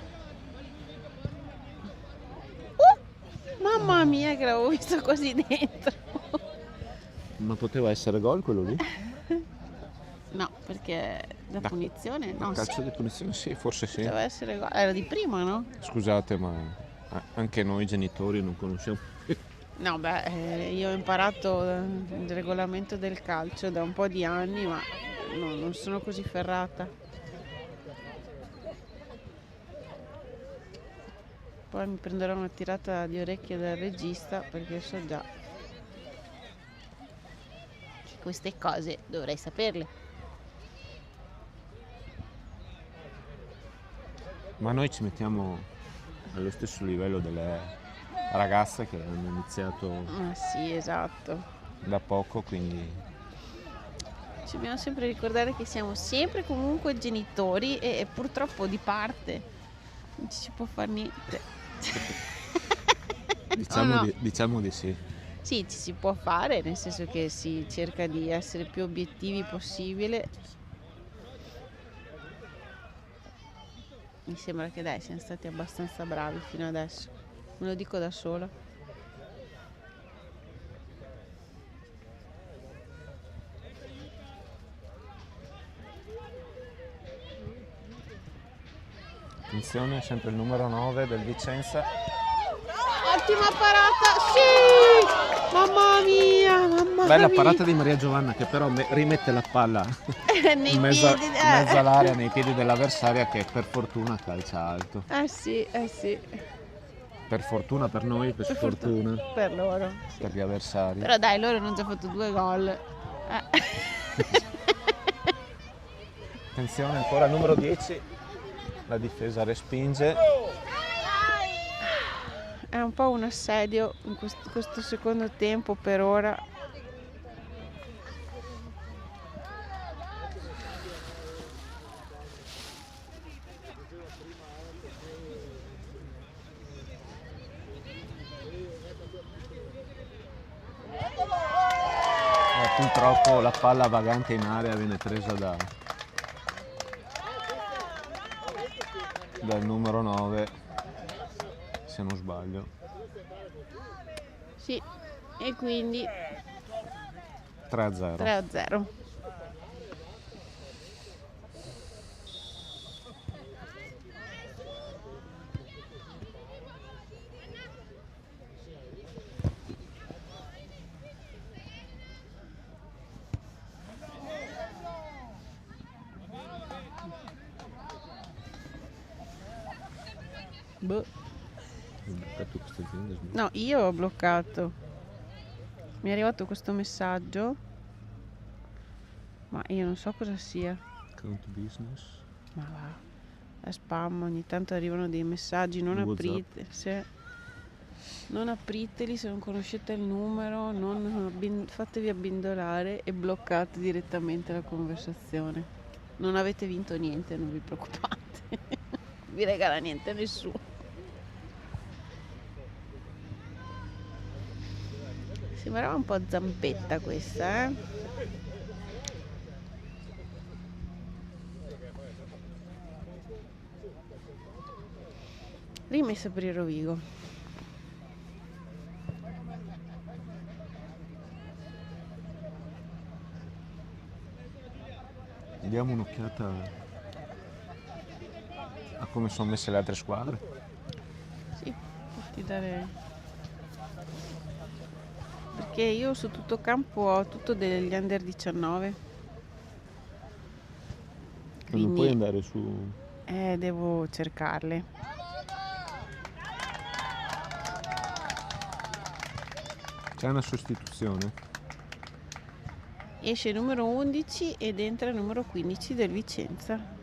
Mamma mia che l'avevo visto così dentro. Ma poteva essere gol quello lì? No, perché la punizione? No, Calcio sì, di punizione sì, forse sì. poteva essere gol. Era di prima, no? Scusate, ma anche noi genitori non conosciamo. No, io ho imparato il regolamento del calcio da un po' di anni, ma no, non sono così ferrata. Poi mi prenderò una tirata di orecchie dal regista perché so già che queste cose dovrei saperle. Ma noi ci mettiamo allo stesso livello delle ragazze che hanno iniziato Ah sì, esatto. da poco, quindi Ci dobbiamo sempre ricordare che siamo sempre comunque genitori e purtroppo di parte. Non ci si può fare niente. diciamo, no? diciamo di sì. Sì, ci si può fare, nel senso che si cerca di essere più obiettivi possibile. Mi sembra che dai, siamo stati abbastanza bravi fino adesso. Me lo dico da sola. Attenzione, sempre il numero 9 del Vicenza. Ottima parata, sì! Mamma mia, mamma Bella mia. parata di Maria Giovanna che però rimette la palla Nei in mezzo piedi, in mezzo all'area, nei piedi dell'avversaria, che per fortuna calcia alto. sì. Per fortuna per noi, per sfortuna Per loro. per gli avversari. Però dai, loro hanno già fatto 2 gol. Attenzione ancora al numero 10. La difesa respinge. È un po' un assedio in questo secondo tempo per ora. Purtroppo la palla vagante in area viene presa dal numero 9, se non sbaglio. Sì, e quindi 3-0. 3-0. Boh. Hai bloccato queste aziende? No, io ho bloccato. Mi è arrivato questo messaggio, ma io non so cosa sia. Account business. Ma va, è spam, ogni tanto arrivano dei messaggi, non WhatsApp. aprite, non apriteli se non conoscete il numero, non fatevi abbindolare e bloccate direttamente la conversazione. Non avete vinto niente, non vi preoccupate, non vi regala niente a nessuno. Sembrava un po' zampetta questa, eh? Rimessa per il Rovigo. Diamo un'occhiata a come sono messe le altre squadre. Sì, potrei dare... Perché io su tutto campo ho tutto degli under 19. Non puoi andare su... Devo cercarle. C'è una sostituzione. Esce il numero 11 ed entra il numero 15 del Vicenza.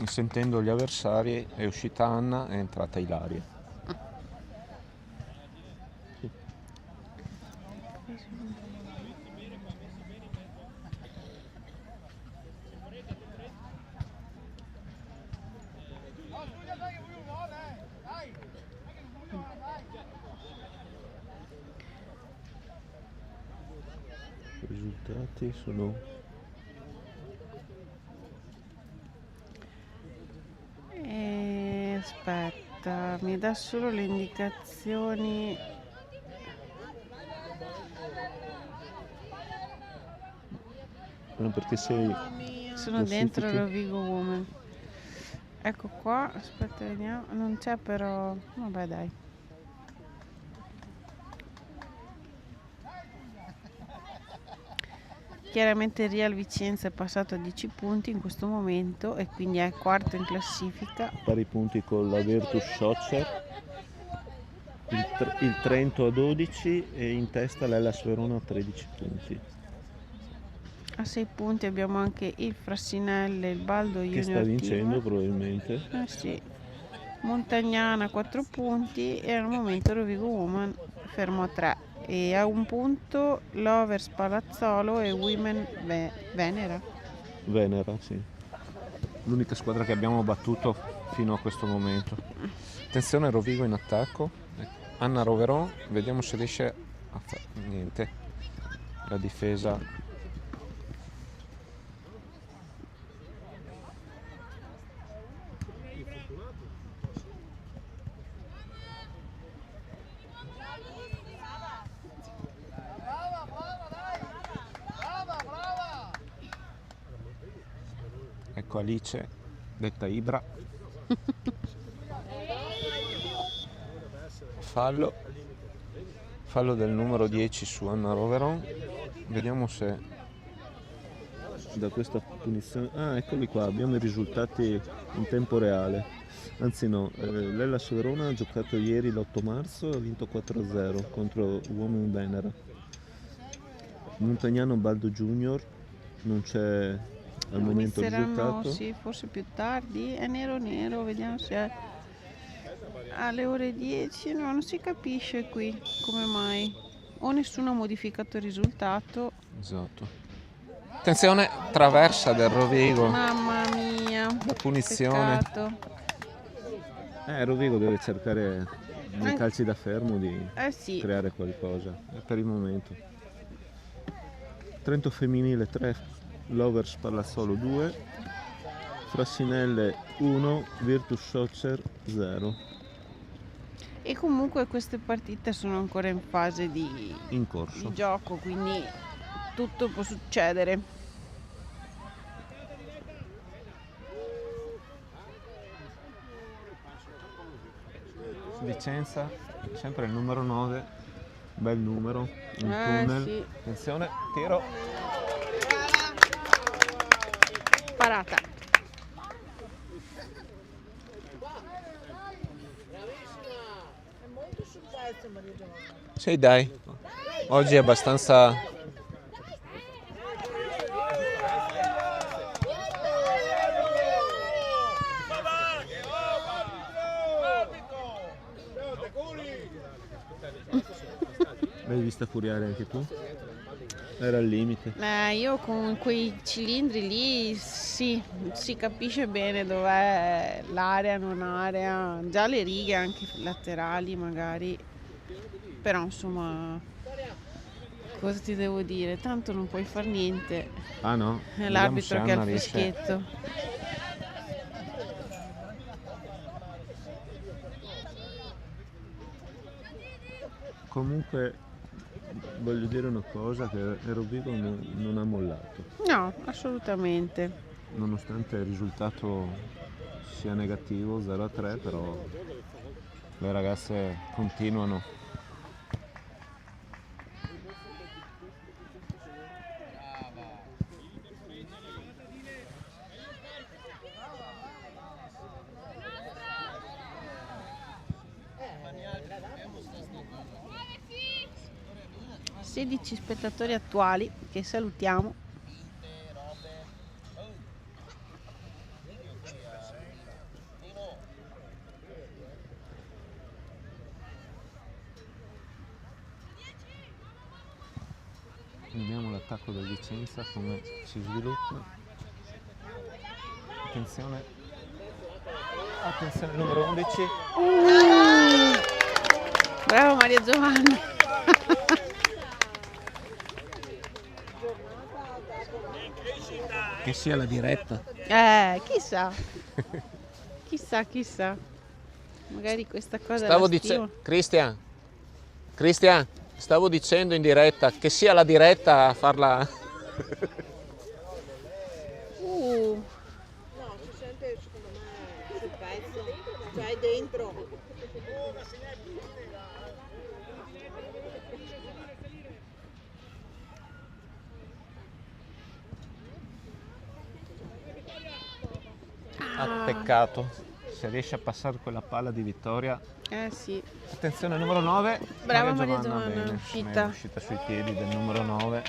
Sentendo gli avversari è uscita Anna, è entrata Ilaria. I risultati sono... Aspetta, mi dà solo le indicazioni. Perché sei... Sono dentro il Rovigo Women. Ecco qua, aspetta, vediamo. Non c'è però... Vabbè, dai. Chiaramente il Real Vicenza è passato a 10 punti in questo momento e quindi è quarto in classifica. Pari punti con la Virtus Schotzer, il Trento a 12 e in testa l'Hellas Verona a 13 punti. A 6 punti abbiamo anche il Frassinelle, il Baldo Junior Che sta vincendo Team. probabilmente. Sì. Montagnana 4 punti e al momento Rovigo Woman fermo a 3. E a un punto Lovers Palazzolo e Women Venera. Venera, sì. L'unica squadra che abbiamo battuto fino a questo momento. Attenzione, Rovigo in attacco. Anna Roveron, vediamo se riesce a fare niente. La difesa. Ecco Alice, detta Ibra. Fallo del numero 10 su Anna Roveron. Vediamo se da questa punizione... Ah, eccoli qua, abbiamo i risultati in tempo reale. Anzi no, l'Hellas Verona ha giocato ieri l'8 marzo e ha vinto 4-0 contro Women Venera. Montagnano Baldo Junior non c'è al momento il risultato. Sì, forse più tardi. È nero, vediamo se è alle ore 10. No, non si capisce qui come mai. O nessuno ha modificato il risultato. Esatto. Attenzione, traversa del Rovigo. Mamma mia. La punizione. Peccato. Rovigo deve cercare nei calci da fermo di Sì. creare qualcosa. E per il momento. Trento femminile 3, Lovers Palazzolo 2, Frassinelle 1, Virtus Schotzer 0. E comunque queste partite sono ancora in fase In corso. di gioco, quindi tutto può succedere. Vicenza, sempre il numero 9, bel numero, un tunnel. Sì. Attenzione, tiro. parata. È molto sul pezzo Maria Giovanna. Sì, dai. Oggi è abbastanza... L'hai vista furiare anche tu? Era al limite. Io con quei cilindri lì sì, si capisce bene dov'è l'area, non area, già le righe anche laterali magari, però insomma cosa ti devo dire? Tanto non puoi far niente, Ah no? è Vediamo l'arbitro se che ha Anna il riesce... fischietto. Comunque voglio dire una cosa, che Rovigo non ha mollato. No, assolutamente. Nonostante il risultato sia negativo, 0-3, però le ragazze continuano. Sì. 16 spettatori attuali che salutiamo. Vediamo l'attacco del Vicenza come si sviluppa. Attenzione, attenzione, numero 11. Bravo Maria Giovanna. Che sia la diretta. Chissà. Chissà. Magari questa cosa Stavo la dicendo, stimo. Cristian, stavo dicendo in diretta che sia la diretta a farla. No, si sente secondo me sul pezzo, cioè dentro. Peccato. Se riesce a passare quella palla di vittoria. Sì. Attenzione, numero 9. Brava Maria Giovanna, bene, è uscita. bene, è uscita sui piedi del numero 9.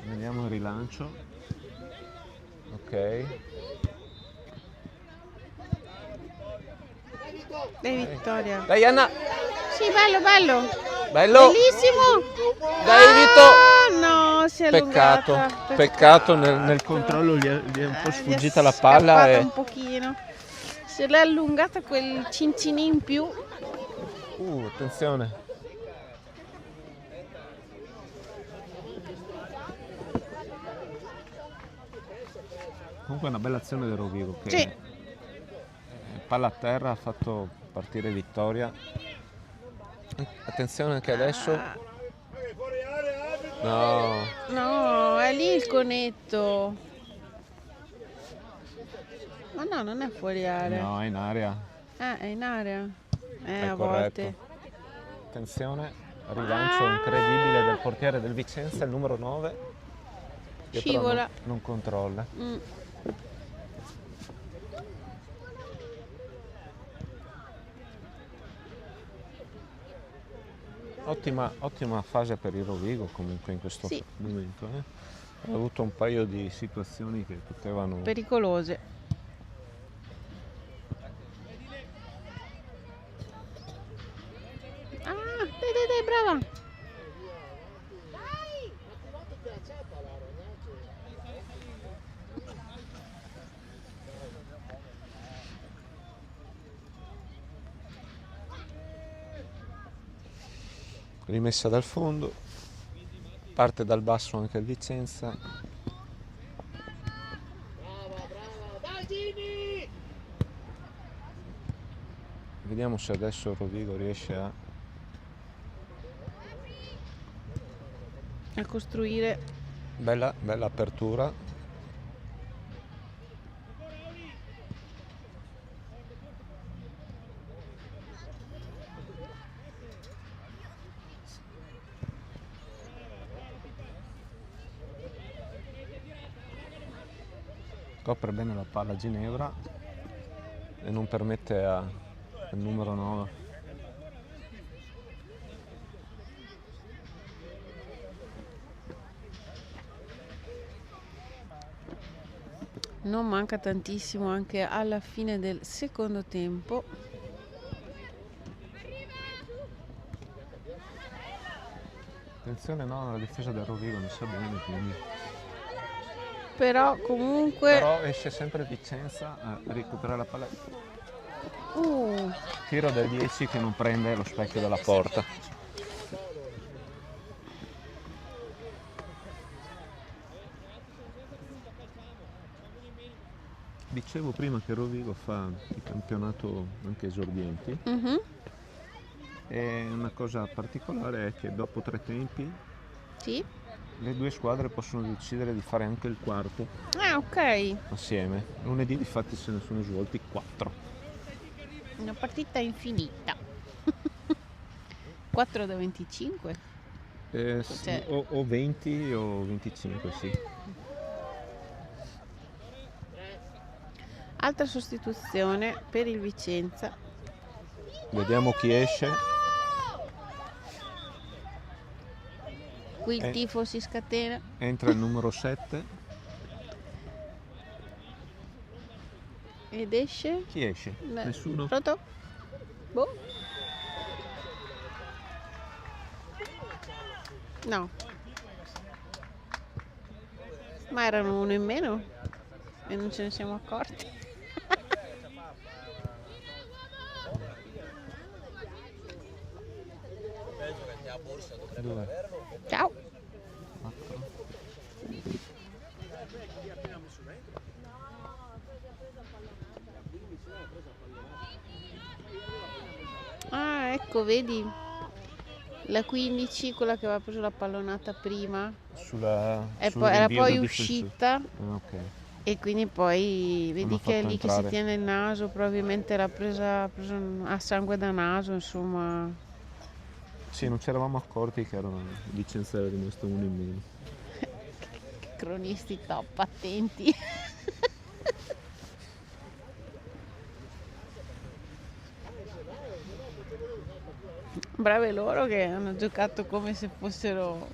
Vediamo il rilancio. Ok. Dai Vittoria. Dai Anna, Sì, bello. bello, Bellissimo. dai Vito. No, si è Peccato, allungata. peccato Nel controllo gli è un po' Gli è sfuggita la palla scappata e... un pochino. Se l'è allungata quel cincinin in più. Attenzione. Comunque è una bella azione del Rovigo che Sì. palla a terra ha fatto partire Vittoria. Attenzione anche adesso. No, No, è lì il conetto. Ma no, non è fuori area. No, è in area. È in area. È A corretto. volte. Attenzione, rilancio incredibile del portiere del Vicenza, il numero 9. Che però Scivola. non controlla. Ottima fase per il Rovigo comunque in questo Sì. momento. Ha avuto un paio di situazioni che potevano... Pericolose. Dai, brava. Rimessa dal fondo, parte dal basso anche il Vicenza. Brava, dai Gini! Vediamo se adesso il Rovigo riesce a costruire. bella apertura. Copre bene la palla Ginevra e non permette al numero 9. Non manca tantissimo anche alla fine del secondo tempo. Attenzione, no, la difesa del Rovigo non sa bene, quindi. Però comunque Però esce sempre Vicenza a recuperare la palla. Tiro del 10 che non prende lo specchio della porta. Dicevo prima che Rovigo fa il campionato anche esordienti. E una cosa particolare è che dopo 3 tempi sì. le due squadre possono decidere di fare anche il quarto Ok, assieme. Lunedì difatti se ne sono svolti 4. una partita infinita. 4 da 25. Sì, o 20 o 25, sì. Altra sostituzione per il Vicenza. Vediamo chi esce. Qui il tifo si scatena. Entra il numero 7. Ed esce? Chi esce? Nessuno. Pronto? Boh. No. Ma erano uno in meno e non ce ne siamo accorti. Dove? Ciao. Ah, ecco, vedi la 15, quella che aveva preso la pallonata prima, era poi uscita Ok. e quindi poi vedi Hanno che è fatto lì che entrare. si tiene il naso, probabilmente l'ha presa, ha preso a sangue da naso, insomma. Sì, non ci eravamo accorti che Vicenza era rimasto uno in meno. Cronisti top, attenti. Brave loro che hanno giocato come se fossero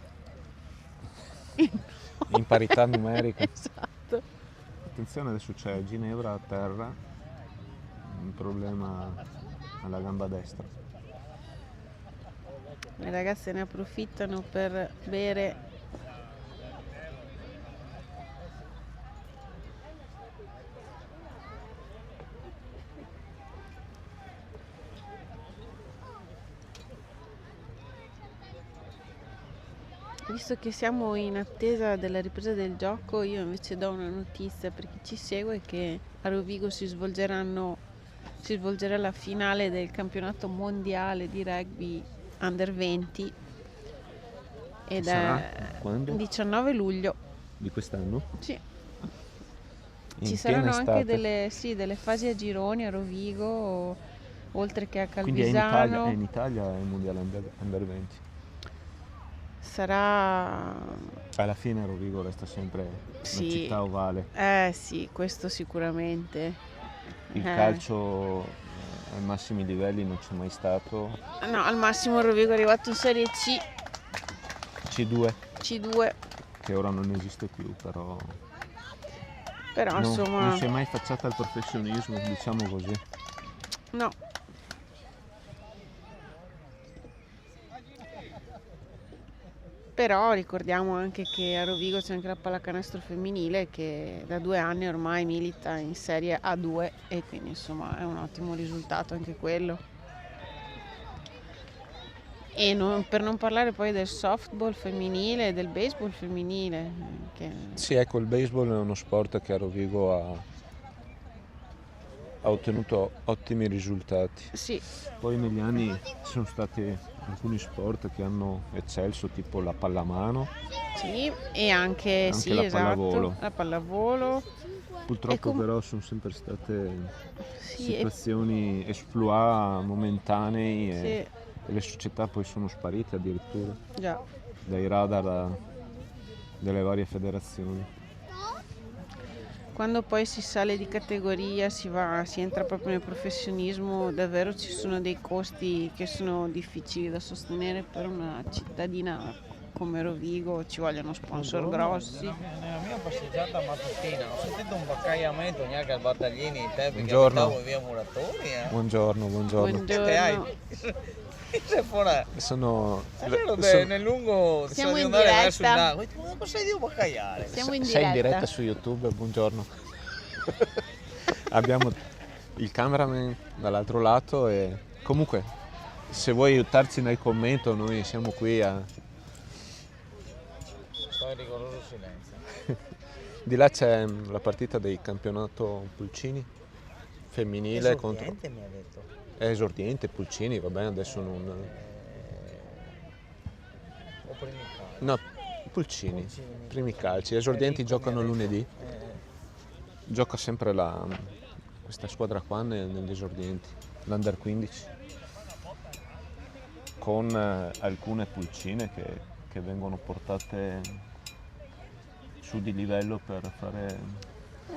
In parità numerica. Esatto. Attenzione, adesso c'è Ginevra a terra, un problema alla gamba destra. Le ragazze ne approfittano per bere. Visto che siamo in attesa della ripresa del gioco, io invece do una notizia per chi ci segue che a Rovigo si svolgerà la finale del campionato mondiale di rugby under 20 ed Sarà è quando? 19 luglio. Di quest'anno? Sì. In Ci piena saranno anche estate. delle fasi a gironi a Rovigo, oltre che a Quindi è Calvisano. in Italia è il mondiale under 20. Sarà... Alla fine Rovigo resta sempre una città ovale. Sì, questo sicuramente. Il calcio ai massimi livelli non c'è mai stato. No, al massimo Rovigo è arrivato in Serie C. C2, che ora non esiste più, però insomma non si è mai affacciata al professionismo, diciamo così. no. Però ricordiamo anche che a Rovigo c'è anche la pallacanestro femminile che da 2 anni ormai milita in Serie A2 e quindi insomma è un ottimo risultato anche quello. E per non parlare poi del softball femminile e del baseball femminile. Sì, ecco, il baseball è uno sport che a Rovigo ha ottenuto ottimi risultati. Sì. Poi negli anni ci sono stati alcuni sport che hanno eccelso, tipo la pallamano. Sì, e anche sì, la esatto, pallavolo. La pallavolo. Purtroppo però sono sempre state sì, situazioni esploit momentanei sì. E le società poi sono sparite addirittura Già. dai radar delle varie federazioni. quando poi si sale di categoria, si entra proprio nel professionismo, davvero ci sono dei costi che sono difficili da sostenere per una cittadina come Rovigo, ci vogliono sponsor grossi. Nella mia passeggiata mattutina ho sentito un baccaiamento neanche al Battaglini in te perché Buongiorno. abitavo in via Muratori. Buongiorno, buongiorno. Che te hai? Buongiorno. Sei fuori. Sono, Nel lungo Siamo di in andare verso il diretta. lago. Ma cosa sei di un baccaiare? Siamo in sei in diretta diretta. su YouTube, buongiorno. Abbiamo il cameraman dall'altro lato e comunque se vuoi aiutarci nel commento noi siamo qui a... Sto in rigoroso silenzio. Di là c'è la partita del campionato Pulcini femminile contro... mi ha detto. È esordiente Pulcini, va bene, adesso non... O primi calci. No, Pulcini, primi calci, esordienti giocano lunedì. Gioca sempre questa squadra qua negli esordienti, l'Under 15, con alcune pulcine che vengono portate su di livello per fare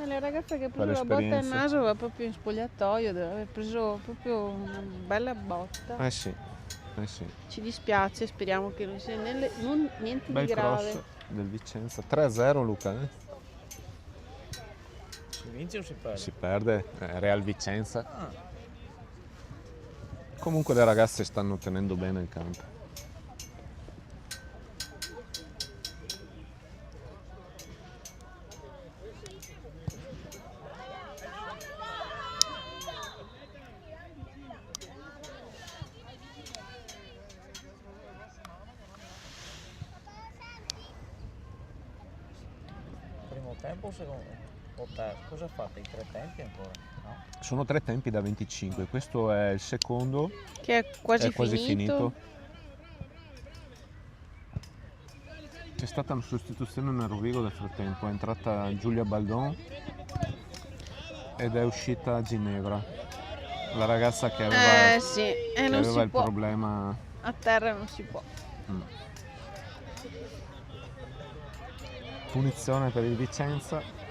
La ragazza che ha preso per la botta al l'esperienza. naso va proprio in spogliatoio, deve aver preso proprio una bella botta. Eh sì. Ci dispiace, speriamo che non sia niente Bel di grave. cross del Vicenza, 3-0 Luca, Si vince o si perde? Si perde, Real Vicenza. Comunque le ragazze stanno tenendo bene il campo. Primo tempo o secondo? O terzo? Cosa fate? I 3 tempi ancora? No? Sono 3 tempi da 25, questo è il secondo, Che è quasi, è quasi finito. C'è stata una sostituzione nel Rovigo nel frattempo, è entrata Giulia Baldon ed è uscita Ginevra, la ragazza che aveva, Sì, che non aveva si il può. problema. A terra non si può. Punizione per il Vicenza.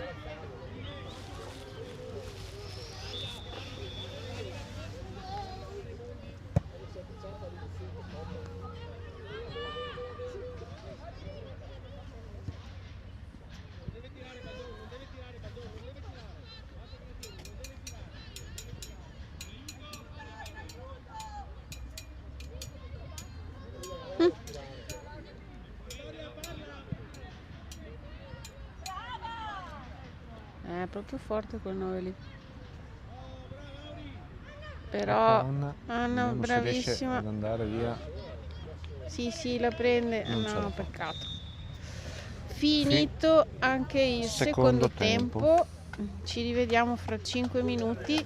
È proprio forte quel 9 lì. Ecco Però Anna, Anna vediamo se riesce bravissima. ad andare via. Sì, la prende. Non ce la No, fa. peccato. Finito anche il Secondo secondo tempo. Ci rivediamo fra 5 minuti.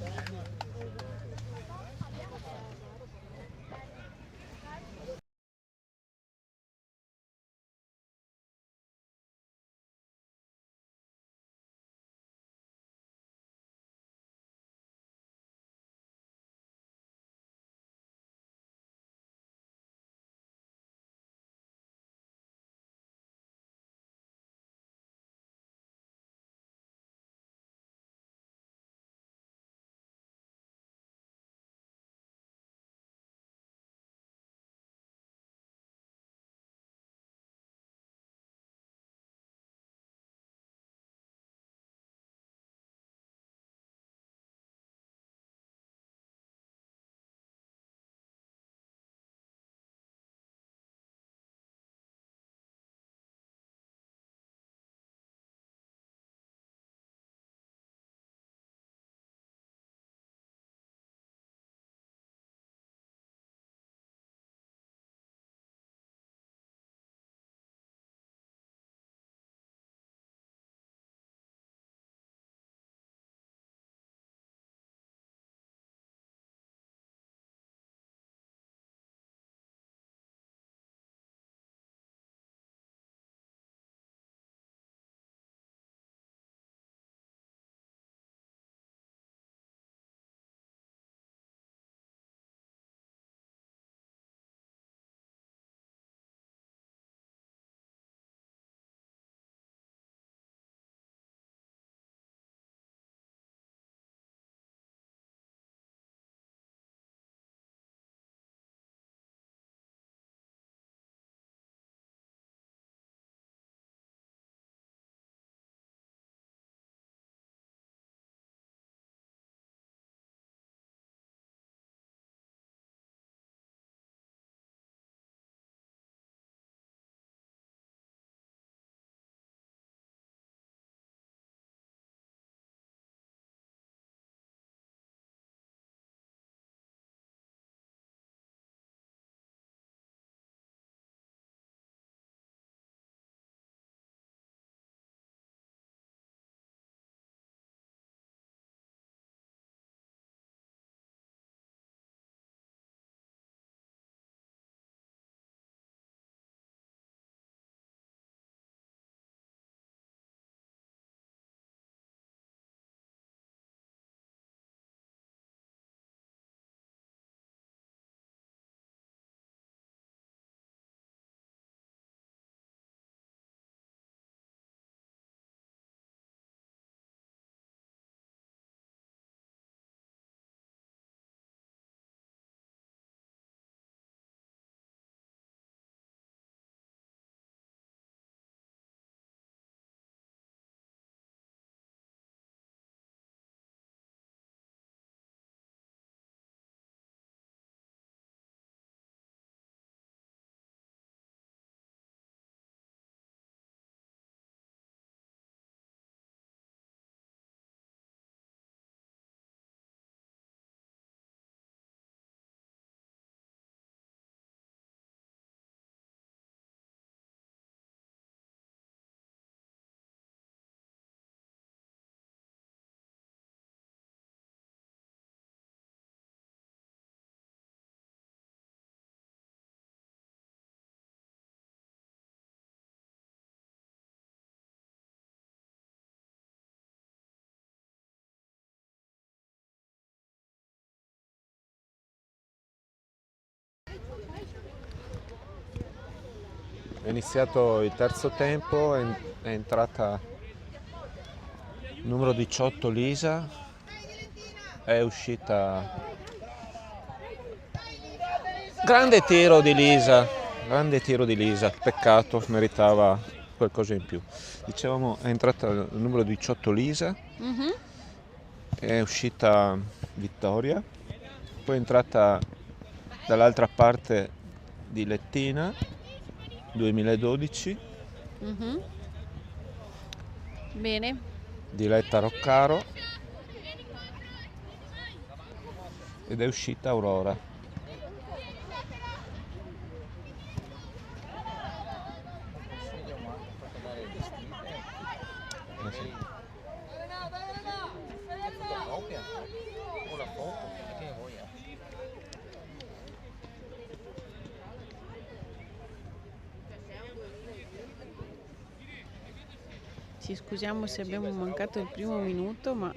È iniziato il terzo tempo, è entrata numero 18 Lisa, è uscita. Grande tiro di Lisa, peccato, meritava qualcosa in più. Dicevamo, è entrata il numero 18 Lisa, è uscita Vittoria, poi è entrata dall'altra parte Dilettina, 2012, Bene. Diletta Roccaro ed è uscita Aurora. Ci scusiamo se abbiamo mancato il primo minuto, ma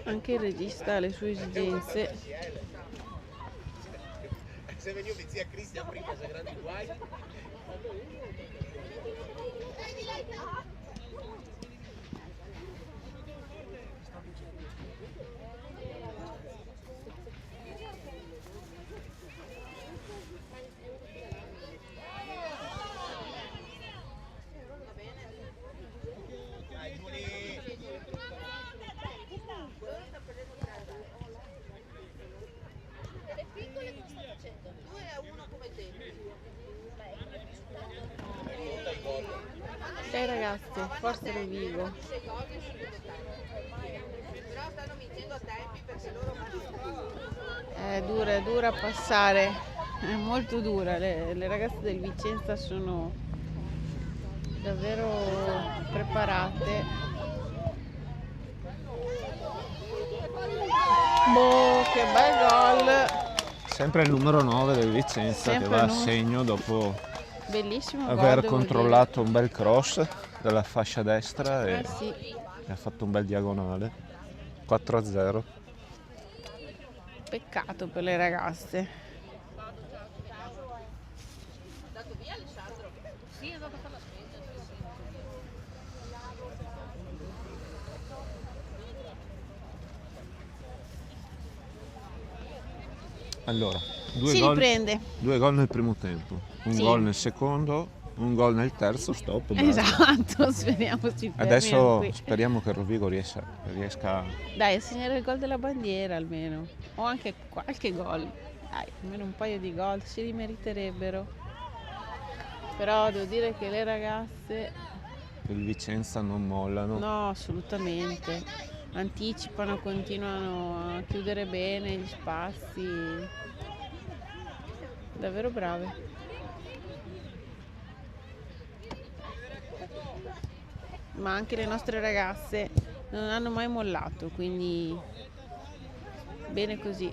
anche il regista ha le sue esigenze. Se veniva zia Cristian prima, se grandi guai. Dai ragazze, forza Rovigo. È dura passare, è molto dura. Le ragazze del Vicenza sono davvero preparate. Boh, che bel gol! Sempre il numero 9 del Vicenza Sempre che va a il segno dopo Bellissimo gol, aver devo controllato un bel cross dalla fascia destra dire. e Sì. ha fatto un bel diagonale. 4-0. Peccato per le ragazze. Allora, Si riprende. 2 gol nel primo tempo, un Sì. gol nel secondo, un gol nel terzo, stop. basta. Esatto, speriamo si fermi Adesso qui. speriamo che il Rovigo riesca a... Dai, a segnare il gol della bandiera almeno. O anche qualche gol. Dai, almeno un paio di gol si rimeriterebbero. Però devo dire che le ragazze, il Vicenza non mollano. no, assolutamente. Anticipano, continuano a chiudere bene gli spazi. Davvero brave. Ma anche le nostre ragazze non hanno mai mollato, quindi bene così.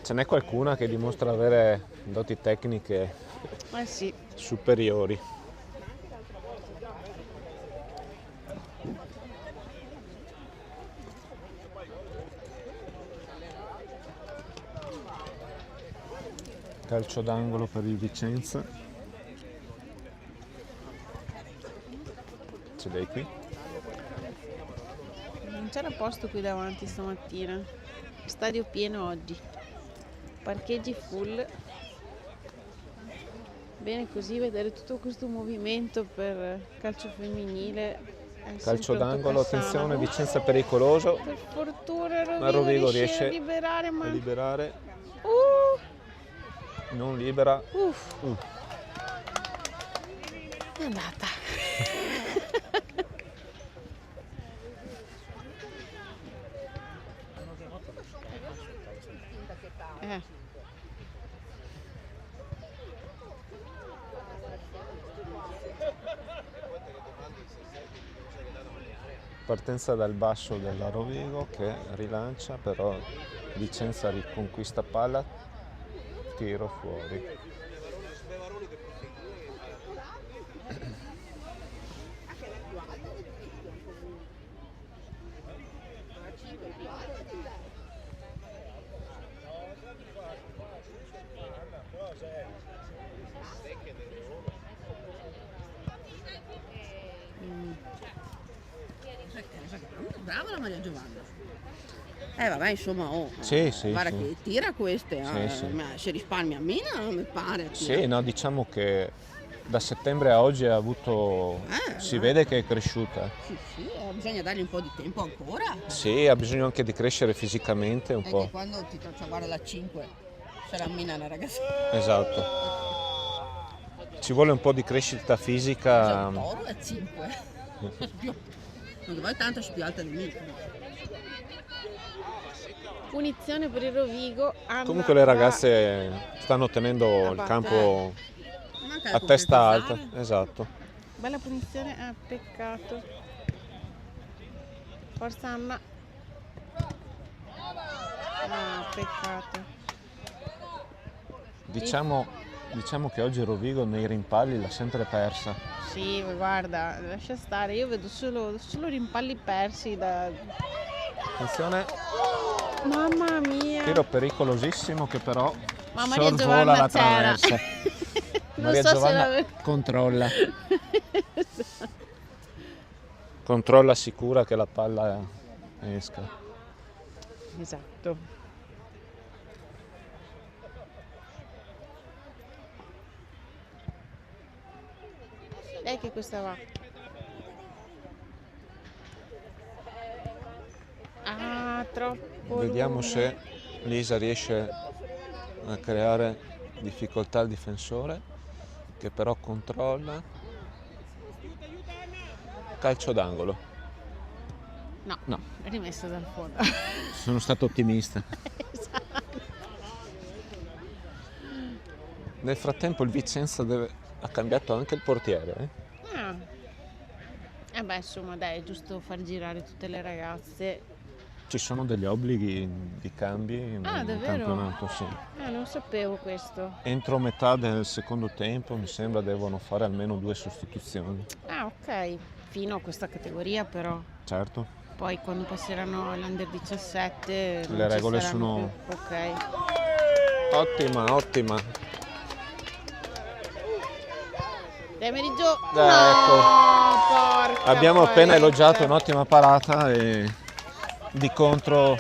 Ce n'è qualcuna che dimostra avere doti tecniche Eh sì, superiori. Calcio d'angolo per il Vicenza. Ce l'hai qui? non c'era posto qui davanti stamattina. Stadio pieno oggi. Parcheggi full. Bene così vedere tutto questo movimento per calcio femminile. È Calcio sempre un d'angolo, toccasana. attenzione, Vicenza pericoloso. Per fortuna Ma Rovigo Rovigo riesce a riesce liberare, ma a liberare, Uh, non libera. è andata. Partenza dal basso della Rovigo che rilancia, però Vicenza riconquista palla, tiro fuori. Brava la Maria Giovanna. Vabbè, insomma, Sì, sì, guarda sì. che tira queste, Sì, sì. ma se risparmia a Mina non mi pare. Sì, no, diciamo che da settembre a oggi ha avuto... si vede che è cresciuta. Sì, bisogna dargli un po' di tempo ancora. Sì, ha bisogno anche di crescere fisicamente un È po'. che quando ti faccio guarda la 5 sarà Mina una ragazza. Esatto. Ci vuole un po' di crescita fisica. Il toro è 5. Non vuoi tanto, è più alta di me. Punizione per il Rovigo. Anna Comunque le va ragazze stanno tenendo il battere. campo Manca da a testa alta. concretizzare. Esatto. Bella punizione, peccato. Forza Anna. Peccato. Diciamo che oggi Rovigo nei rimpalli l'ha sempre persa. Sì, guarda, lascia stare, io vedo solo rimpalli persi da... Attenzione, Mamma mia! tiro pericolosissimo che però Ma Maria sorvola Giovanna la c'era. traversa. Non Maria so se Giovanna l'ave- controlla. Controlla sicura che la palla esca. Esatto. Lei che questa va. Troppo Vediamo lunga. se Lisa riesce a creare difficoltà al difensore, che però controlla. Calcio d'angolo. No, è rimessa dal fondo. Sono stato ottimista. Esatto. Nel frattempo il Vicenza ha cambiato anche il portiere. Beh, insomma, dai, è giusto far girare tutte le ragazze. Ci sono degli obblighi di cambi nel davvero? campionato, sì. Non sapevo questo. Entro metà del secondo tempo mi sembra devono fare almeno 2 sostituzioni. Ok, fino a questa categoria però. Certo, Poi quando passeranno all'Under 17 non le ci regole saranno sono... più. Ok. Ottima. Dai Meriggio! Ecco. Porca Abbiamo appena paletta. elogiato un'ottima parata e di contro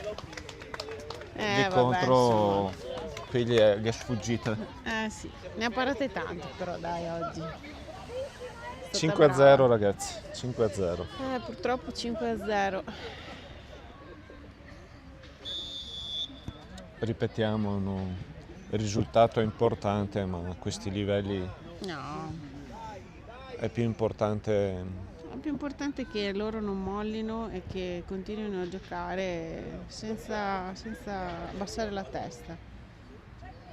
Vabbè, qui gli è sfuggita. insomma. Sì, ne ha parate tante però dai oggi. È stata 5-0 brava. ragazzi, 5-0. Purtroppo 5-0. Ripetiamo, il risultato è importante, ma a questi livelli No, è più importante. il più importante è che loro non mollino e che continuino a giocare senza abbassare la testa.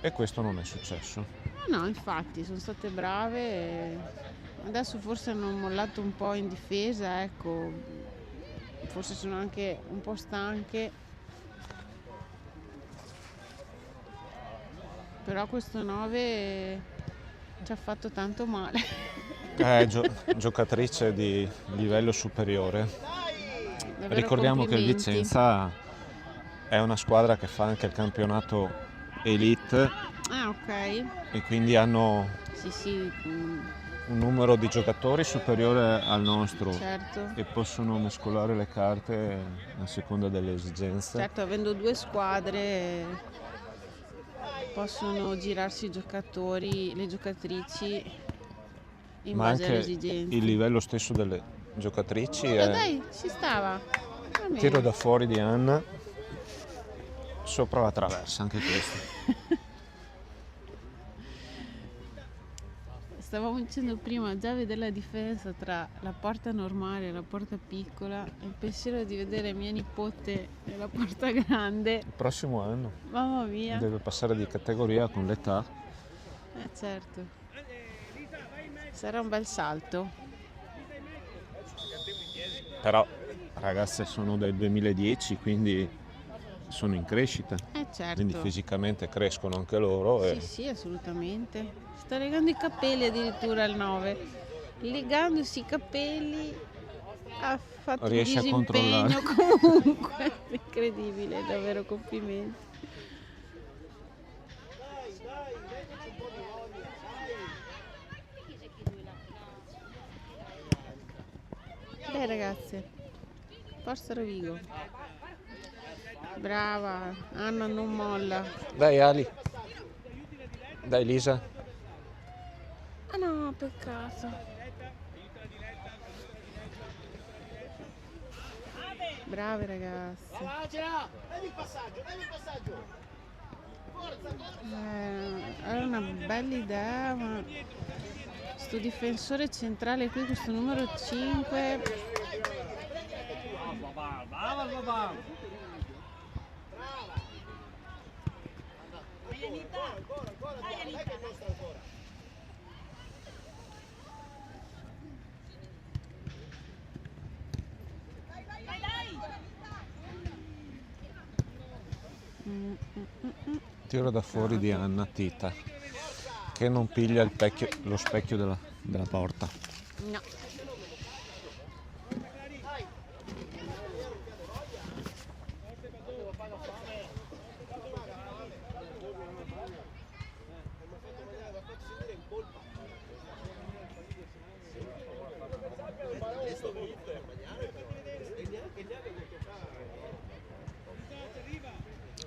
E questo non è successo. No, infatti, sono state brave. Adesso forse hanno mollato un po' in difesa, ecco. Forse sono anche un po' stanche. Però questo 9 ci ha fatto tanto male. Giocatrice di livello superiore. Davvero Ricordiamo che il complimenti. Vicenza è una squadra che fa anche il campionato Elite Ok. e quindi hanno Sì, un numero di giocatori superiore al nostro certo. e possono mescolare le carte a seconda delle esigenze. Certo, avendo 2 squadre possono girarsi i giocatori, le giocatrici in Ma base alle anche esigenze. il livello stesso delle giocatrici è Dai, ci stava. Va bene. tiro da fuori di Anna sopra la traversa, anche questo. Stavamo dicendo prima, già vedere la differenza tra la porta normale e la porta piccola, il pensiero di vedere mia nipote nella porta grande, Il prossimo anno mamma mia. deve passare di categoria con l'età. Certo. Sarà un bel salto. Però ragazze sono del 2010, quindi sono in crescita, Certo. quindi fisicamente crescono anche loro. Sì, assolutamente. Sta legando i capelli addirittura al 9. Legandosi i capelli fatto un riesce a controllare. disimpegno comunque, incredibile, davvero complimenti. Dai ragazze, forza Rovigo. Brava, Anna non molla. Dai Ali. Dai Lisa. Ah no, peccato. Brave ragazze. Angela, vedi il passaggio, vedi il passaggio. Forza, forza. Era una bella idea, ma sto difensore centrale qui, questo numero 5. Tiro da fuori di Anna Tita, che non piglia lo specchio della porta. No.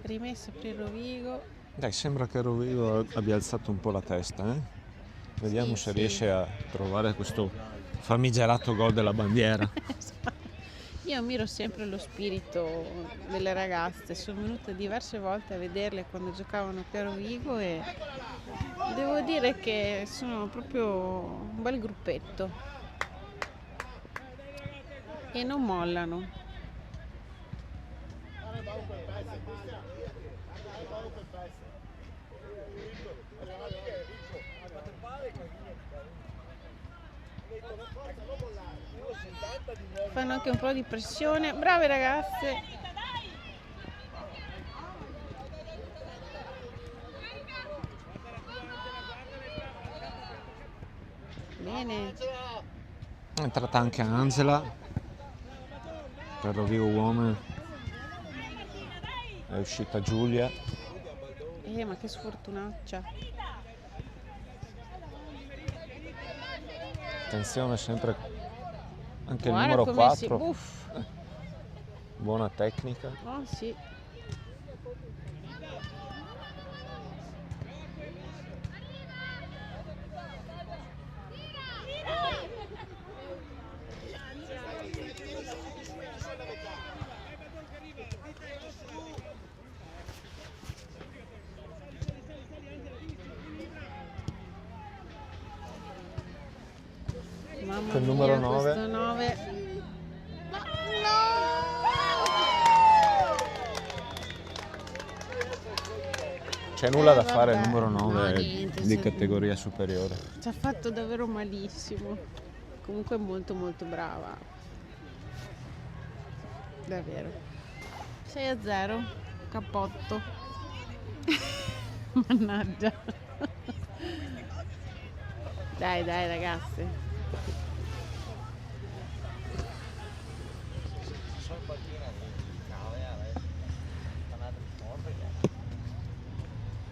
Rimessa per il Rovigo. Dai, sembra che Rovigo abbia alzato un po' la testa, eh? Vediamo Sì, se sì. riesce a trovare questo famigerato gol della bandiera. Io ammiro sempre lo spirito delle ragazze, sono venuta diverse volte a vederle quando giocavano qui a Rovigo e devo dire che sono proprio un bel gruppetto e non mollano. Fanno anche un po' di pressione. Brave ragazze! Bene. È entrata anche Angela per Rovigo Women. È uscita Giulia. Ma che sfortunaccia. Attenzione sempre anche Guarda il numero come 4. Uff. Buona tecnica. Oh sì. Mamma Col numero mia, 9. questo 9. C'è nulla da fare, il vabbè. numero 9 No, è niente, di sì. categoria superiore. Ci ha fatto davvero malissimo. Comunque molto molto brava. Davvero. 6-0. Cappotto. Mannaggia. Dai, dai ragazze.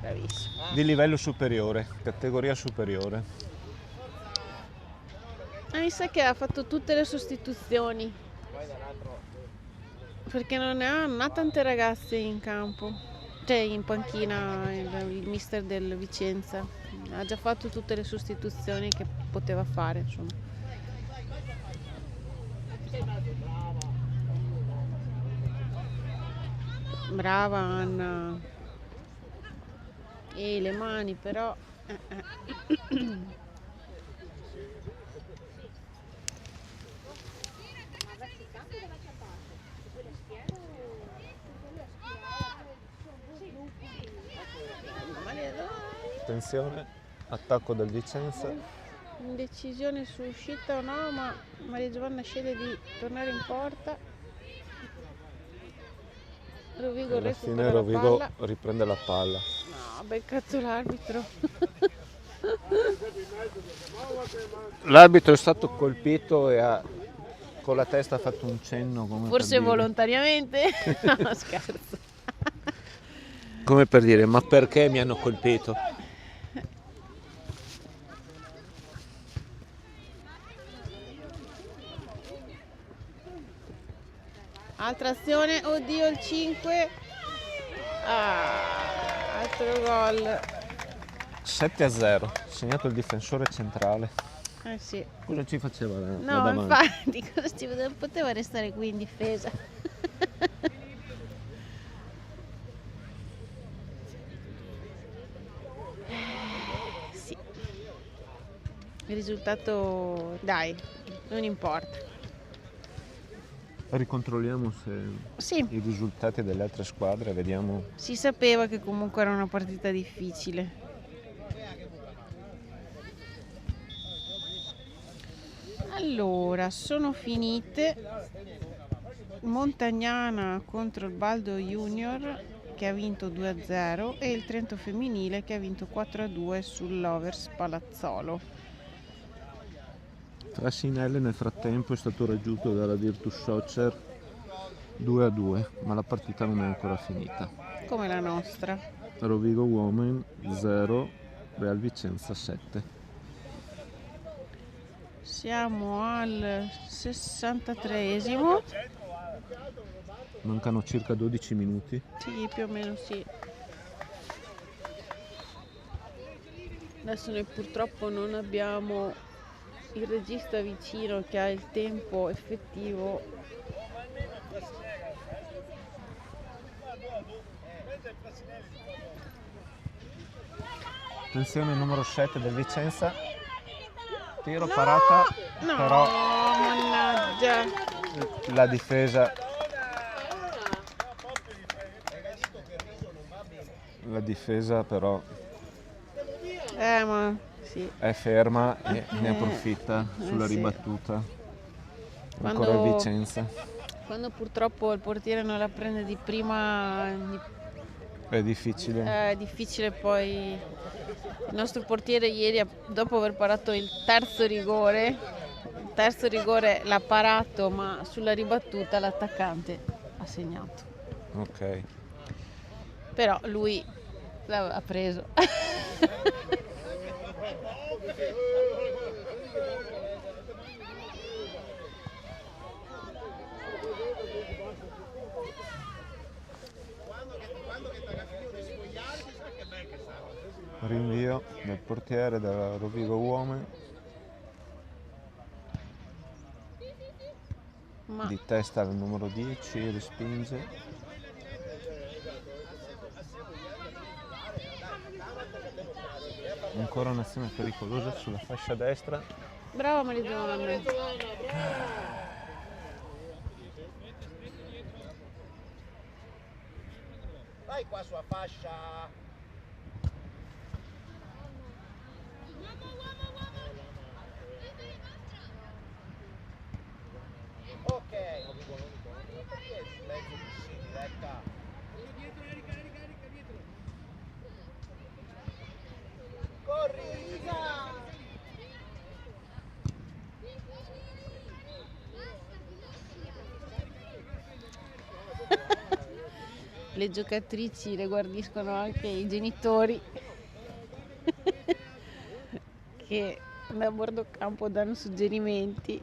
Bravissimo. Di livello superiore, categoria superiore. Mi sa che ha fatto tutte le sostituzioni. Perché non ha tante ragazze in campo. Cioè in panchina il mister del Vicenza. Ha già fatto tutte le sostituzioni che poteva fare, insomma. Brava Anna. E le mani però. Attenzione, attacco del Vicenza. Indecisione su uscita o no, ma Maria Giovanna sceglie di tornare in porta. Rovigo Alla recupera fine la Rovigo palla. riprende la palla. No, beccato l'arbitro. L'arbitro è stato colpito e ha con la testa ha fatto un cenno come Forse per dire, volontariamente? No, scherzo. come per dire, ma perché mi hanno colpito? Altra azione, oddio il 5. Ah, altro gol. 7-0, segnato il difensore centrale. Eh sì. Cosa ci faceva là No, davanti? infatti, non poteva restare qui in difesa. Sì. Il risultato, dai, non importa. Ricontrolliamo se Sì, i risultati delle altre squadre, vediamo. si sapeva che comunque era una partita difficile. Allora, sono finite. Montagnana contro il Baldo Junior che ha vinto 2-0 e il Trento femminile che ha vinto 4-2 sull'Overs Palazzolo. Trasinelli nel frattempo è stato raggiunto dalla Virtus Soccer 2-2, ma la partita non è ancora finita. Come la nostra. Rovigo Women 0, Real Vicenza 7. Siamo al 63esimo. Mancano circa 12 minuti. Sì, più o meno sì. Adesso noi purtroppo non abbiamo il regista vicino che ha il tempo effettivo. Attenzione il numero 7 del Vicenza. Tiro parata, No, però mannaggia. la difesa però Ma sì. è ferma e ne approfitta sulla sì. ribattuta. Quando- Ancora il Vicenza. Quando purtroppo il portiere non la prende di prima È difficile. è difficile poi. Il nostro portiere ieri, dopo aver parato il terzo rigore l'ha parato, ma sulla ribattuta l'attaccante ha segnato. Ok. Però lui l'ha preso. Rinvio del portiere della Rovigo Women. Ma Di testa al numero 10, respinge. Ancora un'azione pericolosa sulla fascia destra. brava Marigione. Vai qua sulla fascia. Ok. Perché in mezzo usciti, Lecca? Corri! Le giocatrici le guardiscono anche i genitori che da bordo campo danno suggerimenti,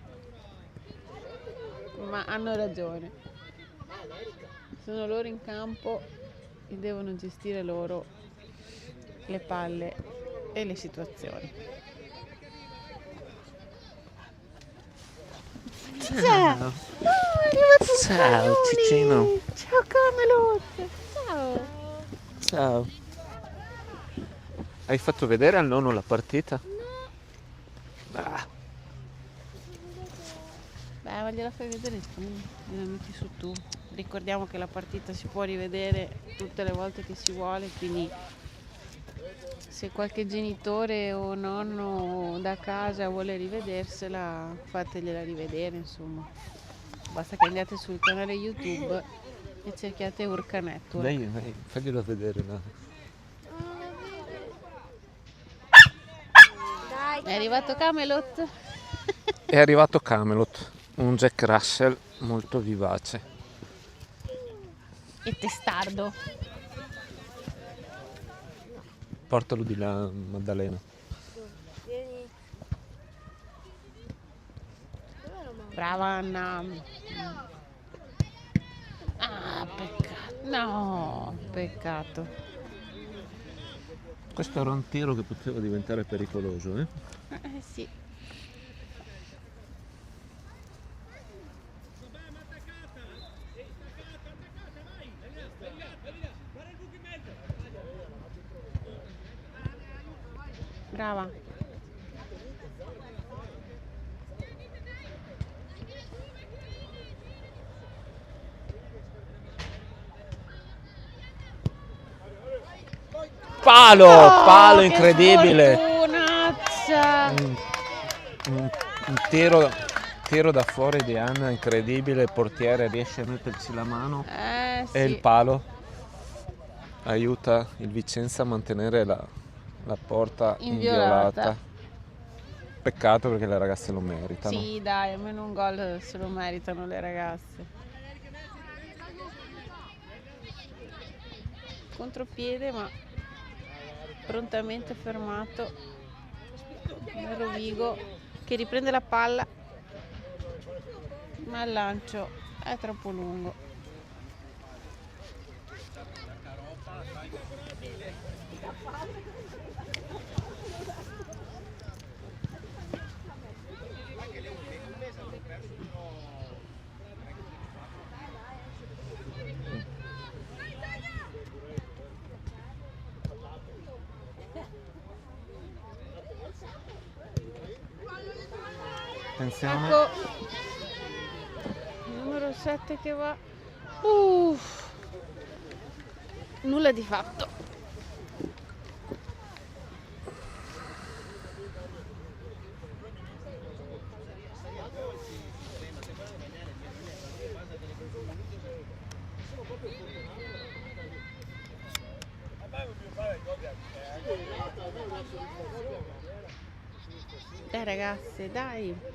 ma hanno ragione. Sono loro in campo e devono gestire loro le palle e le situazioni. Ciao! Ciao Cicino. Ciao Camelot! Ciao! Ciao. Hai fatto vedere al nonno la partita? Ah, Beh, ma gliela fai vedere tu, gliela metti su tu. Ricordiamo che la partita si può rivedere tutte le volte che si vuole, quindi se qualche genitore o nonno da casa vuole rivedersela, fategliela rivedere, insomma. Basta che andiate sul canale YouTube e cerchiate Urca Network. dai, faglielo vedere là. È arrivato Camelot? È arrivato Camelot. un Jack Russell molto vivace. E testardo. Portalo di là, Maddalena. Brava Anna. Ah, peccato. No, peccato. Questo era un tiro che poteva diventare pericoloso, eh? Sì. Brava. Palo Che incredibile. sfortunaccia. Un tiro da fuori di Anna incredibile, il portiere riesce a metterci la mano Sì. e il palo aiuta il Vicenza a mantenere la porta inviolata. Peccato perché le ragazze lo meritano. Sì, dai, almeno un gol se lo meritano le ragazze. Contropiede, ma prontamente fermato da Rovigo, che riprende la palla, ma il lancio è troppo lungo. Attenzione. Ecco, il numero 7 che va. Nulla di fatto. Dai ragazze, dai.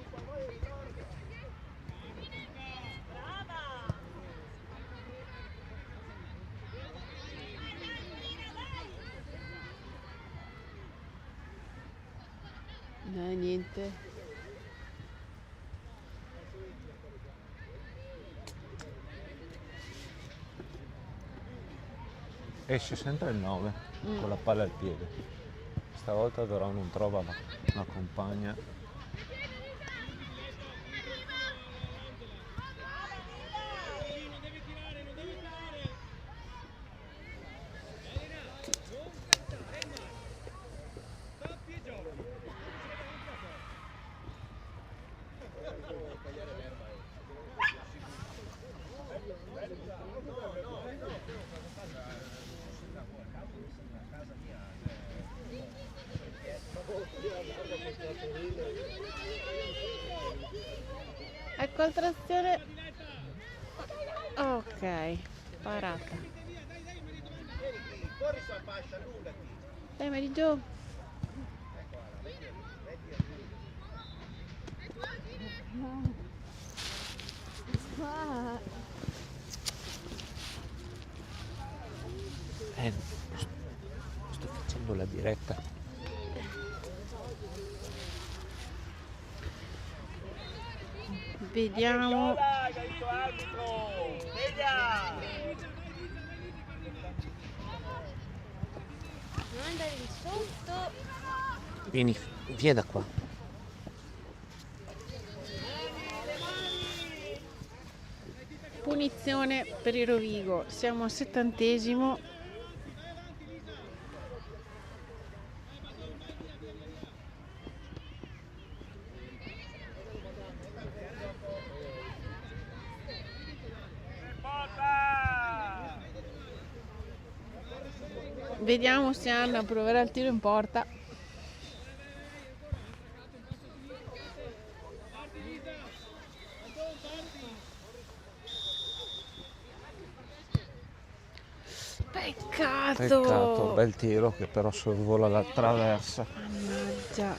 No, niente. Esce sempre il 9 con la palla al piede. Stavolta però non trova la compagna. Ecco il trazione. Ok, parata. Dai Mary Jo. Sto facendo la diretta. Vediamo. Non andare di sotto. Vieni, via da qua. Punizione per il Rovigo. Siamo al 70°. Vediamo se Anna proverà il tiro in porta. Peccato, bel tiro che però sorvola la traversa. Mannaggia.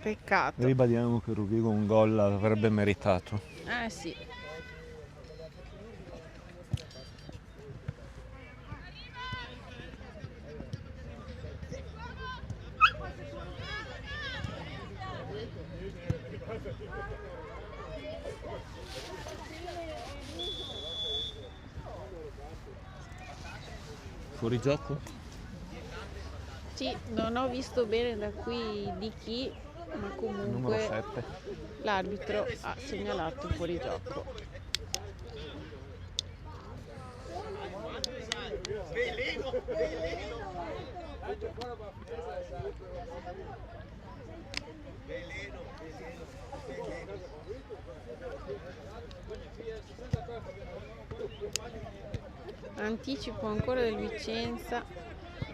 Peccato. Ribadiamo che Rovigo un gol l'avrebbe meritato. Sì. Fuori gioco? Sì, non ho visto bene da qui di chi, ma Numero comunque 7. l'arbitro ha segnalato fuori gioco. Anticipo ancora del Vicenza,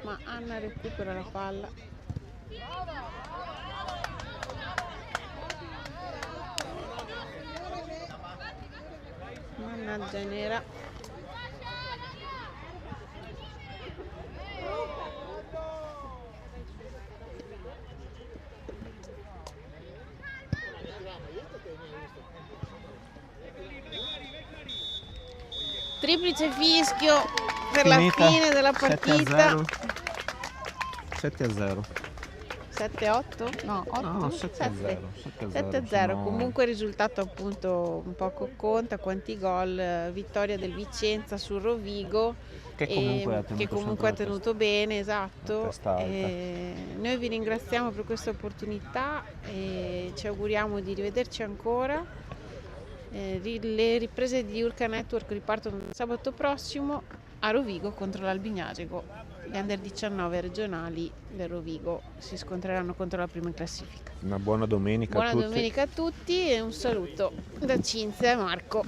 ma Anna recupera la palla. Mannaggia Nera. Triplice fischio per la fine della partita. 7-0. 7-8? No, 8? No, 7-0. 7-0. Comunque il risultato appunto un poco conta, quanti gol, vittoria del Vicenza sul Rovigo Che comunque ha tenuto bene, esatto. testa alta. Noi vi ringraziamo per questa opportunità e ci auguriamo di rivederci ancora. Le riprese di Urca Network ripartono sabato prossimo a Rovigo contro l'Albignasego. Gli under 19 regionali del Rovigo si scontreranno contro la prima in classifica. Una buona domenica a tutti. Buona domenica a tutti e un saluto da Cinzia e Marco.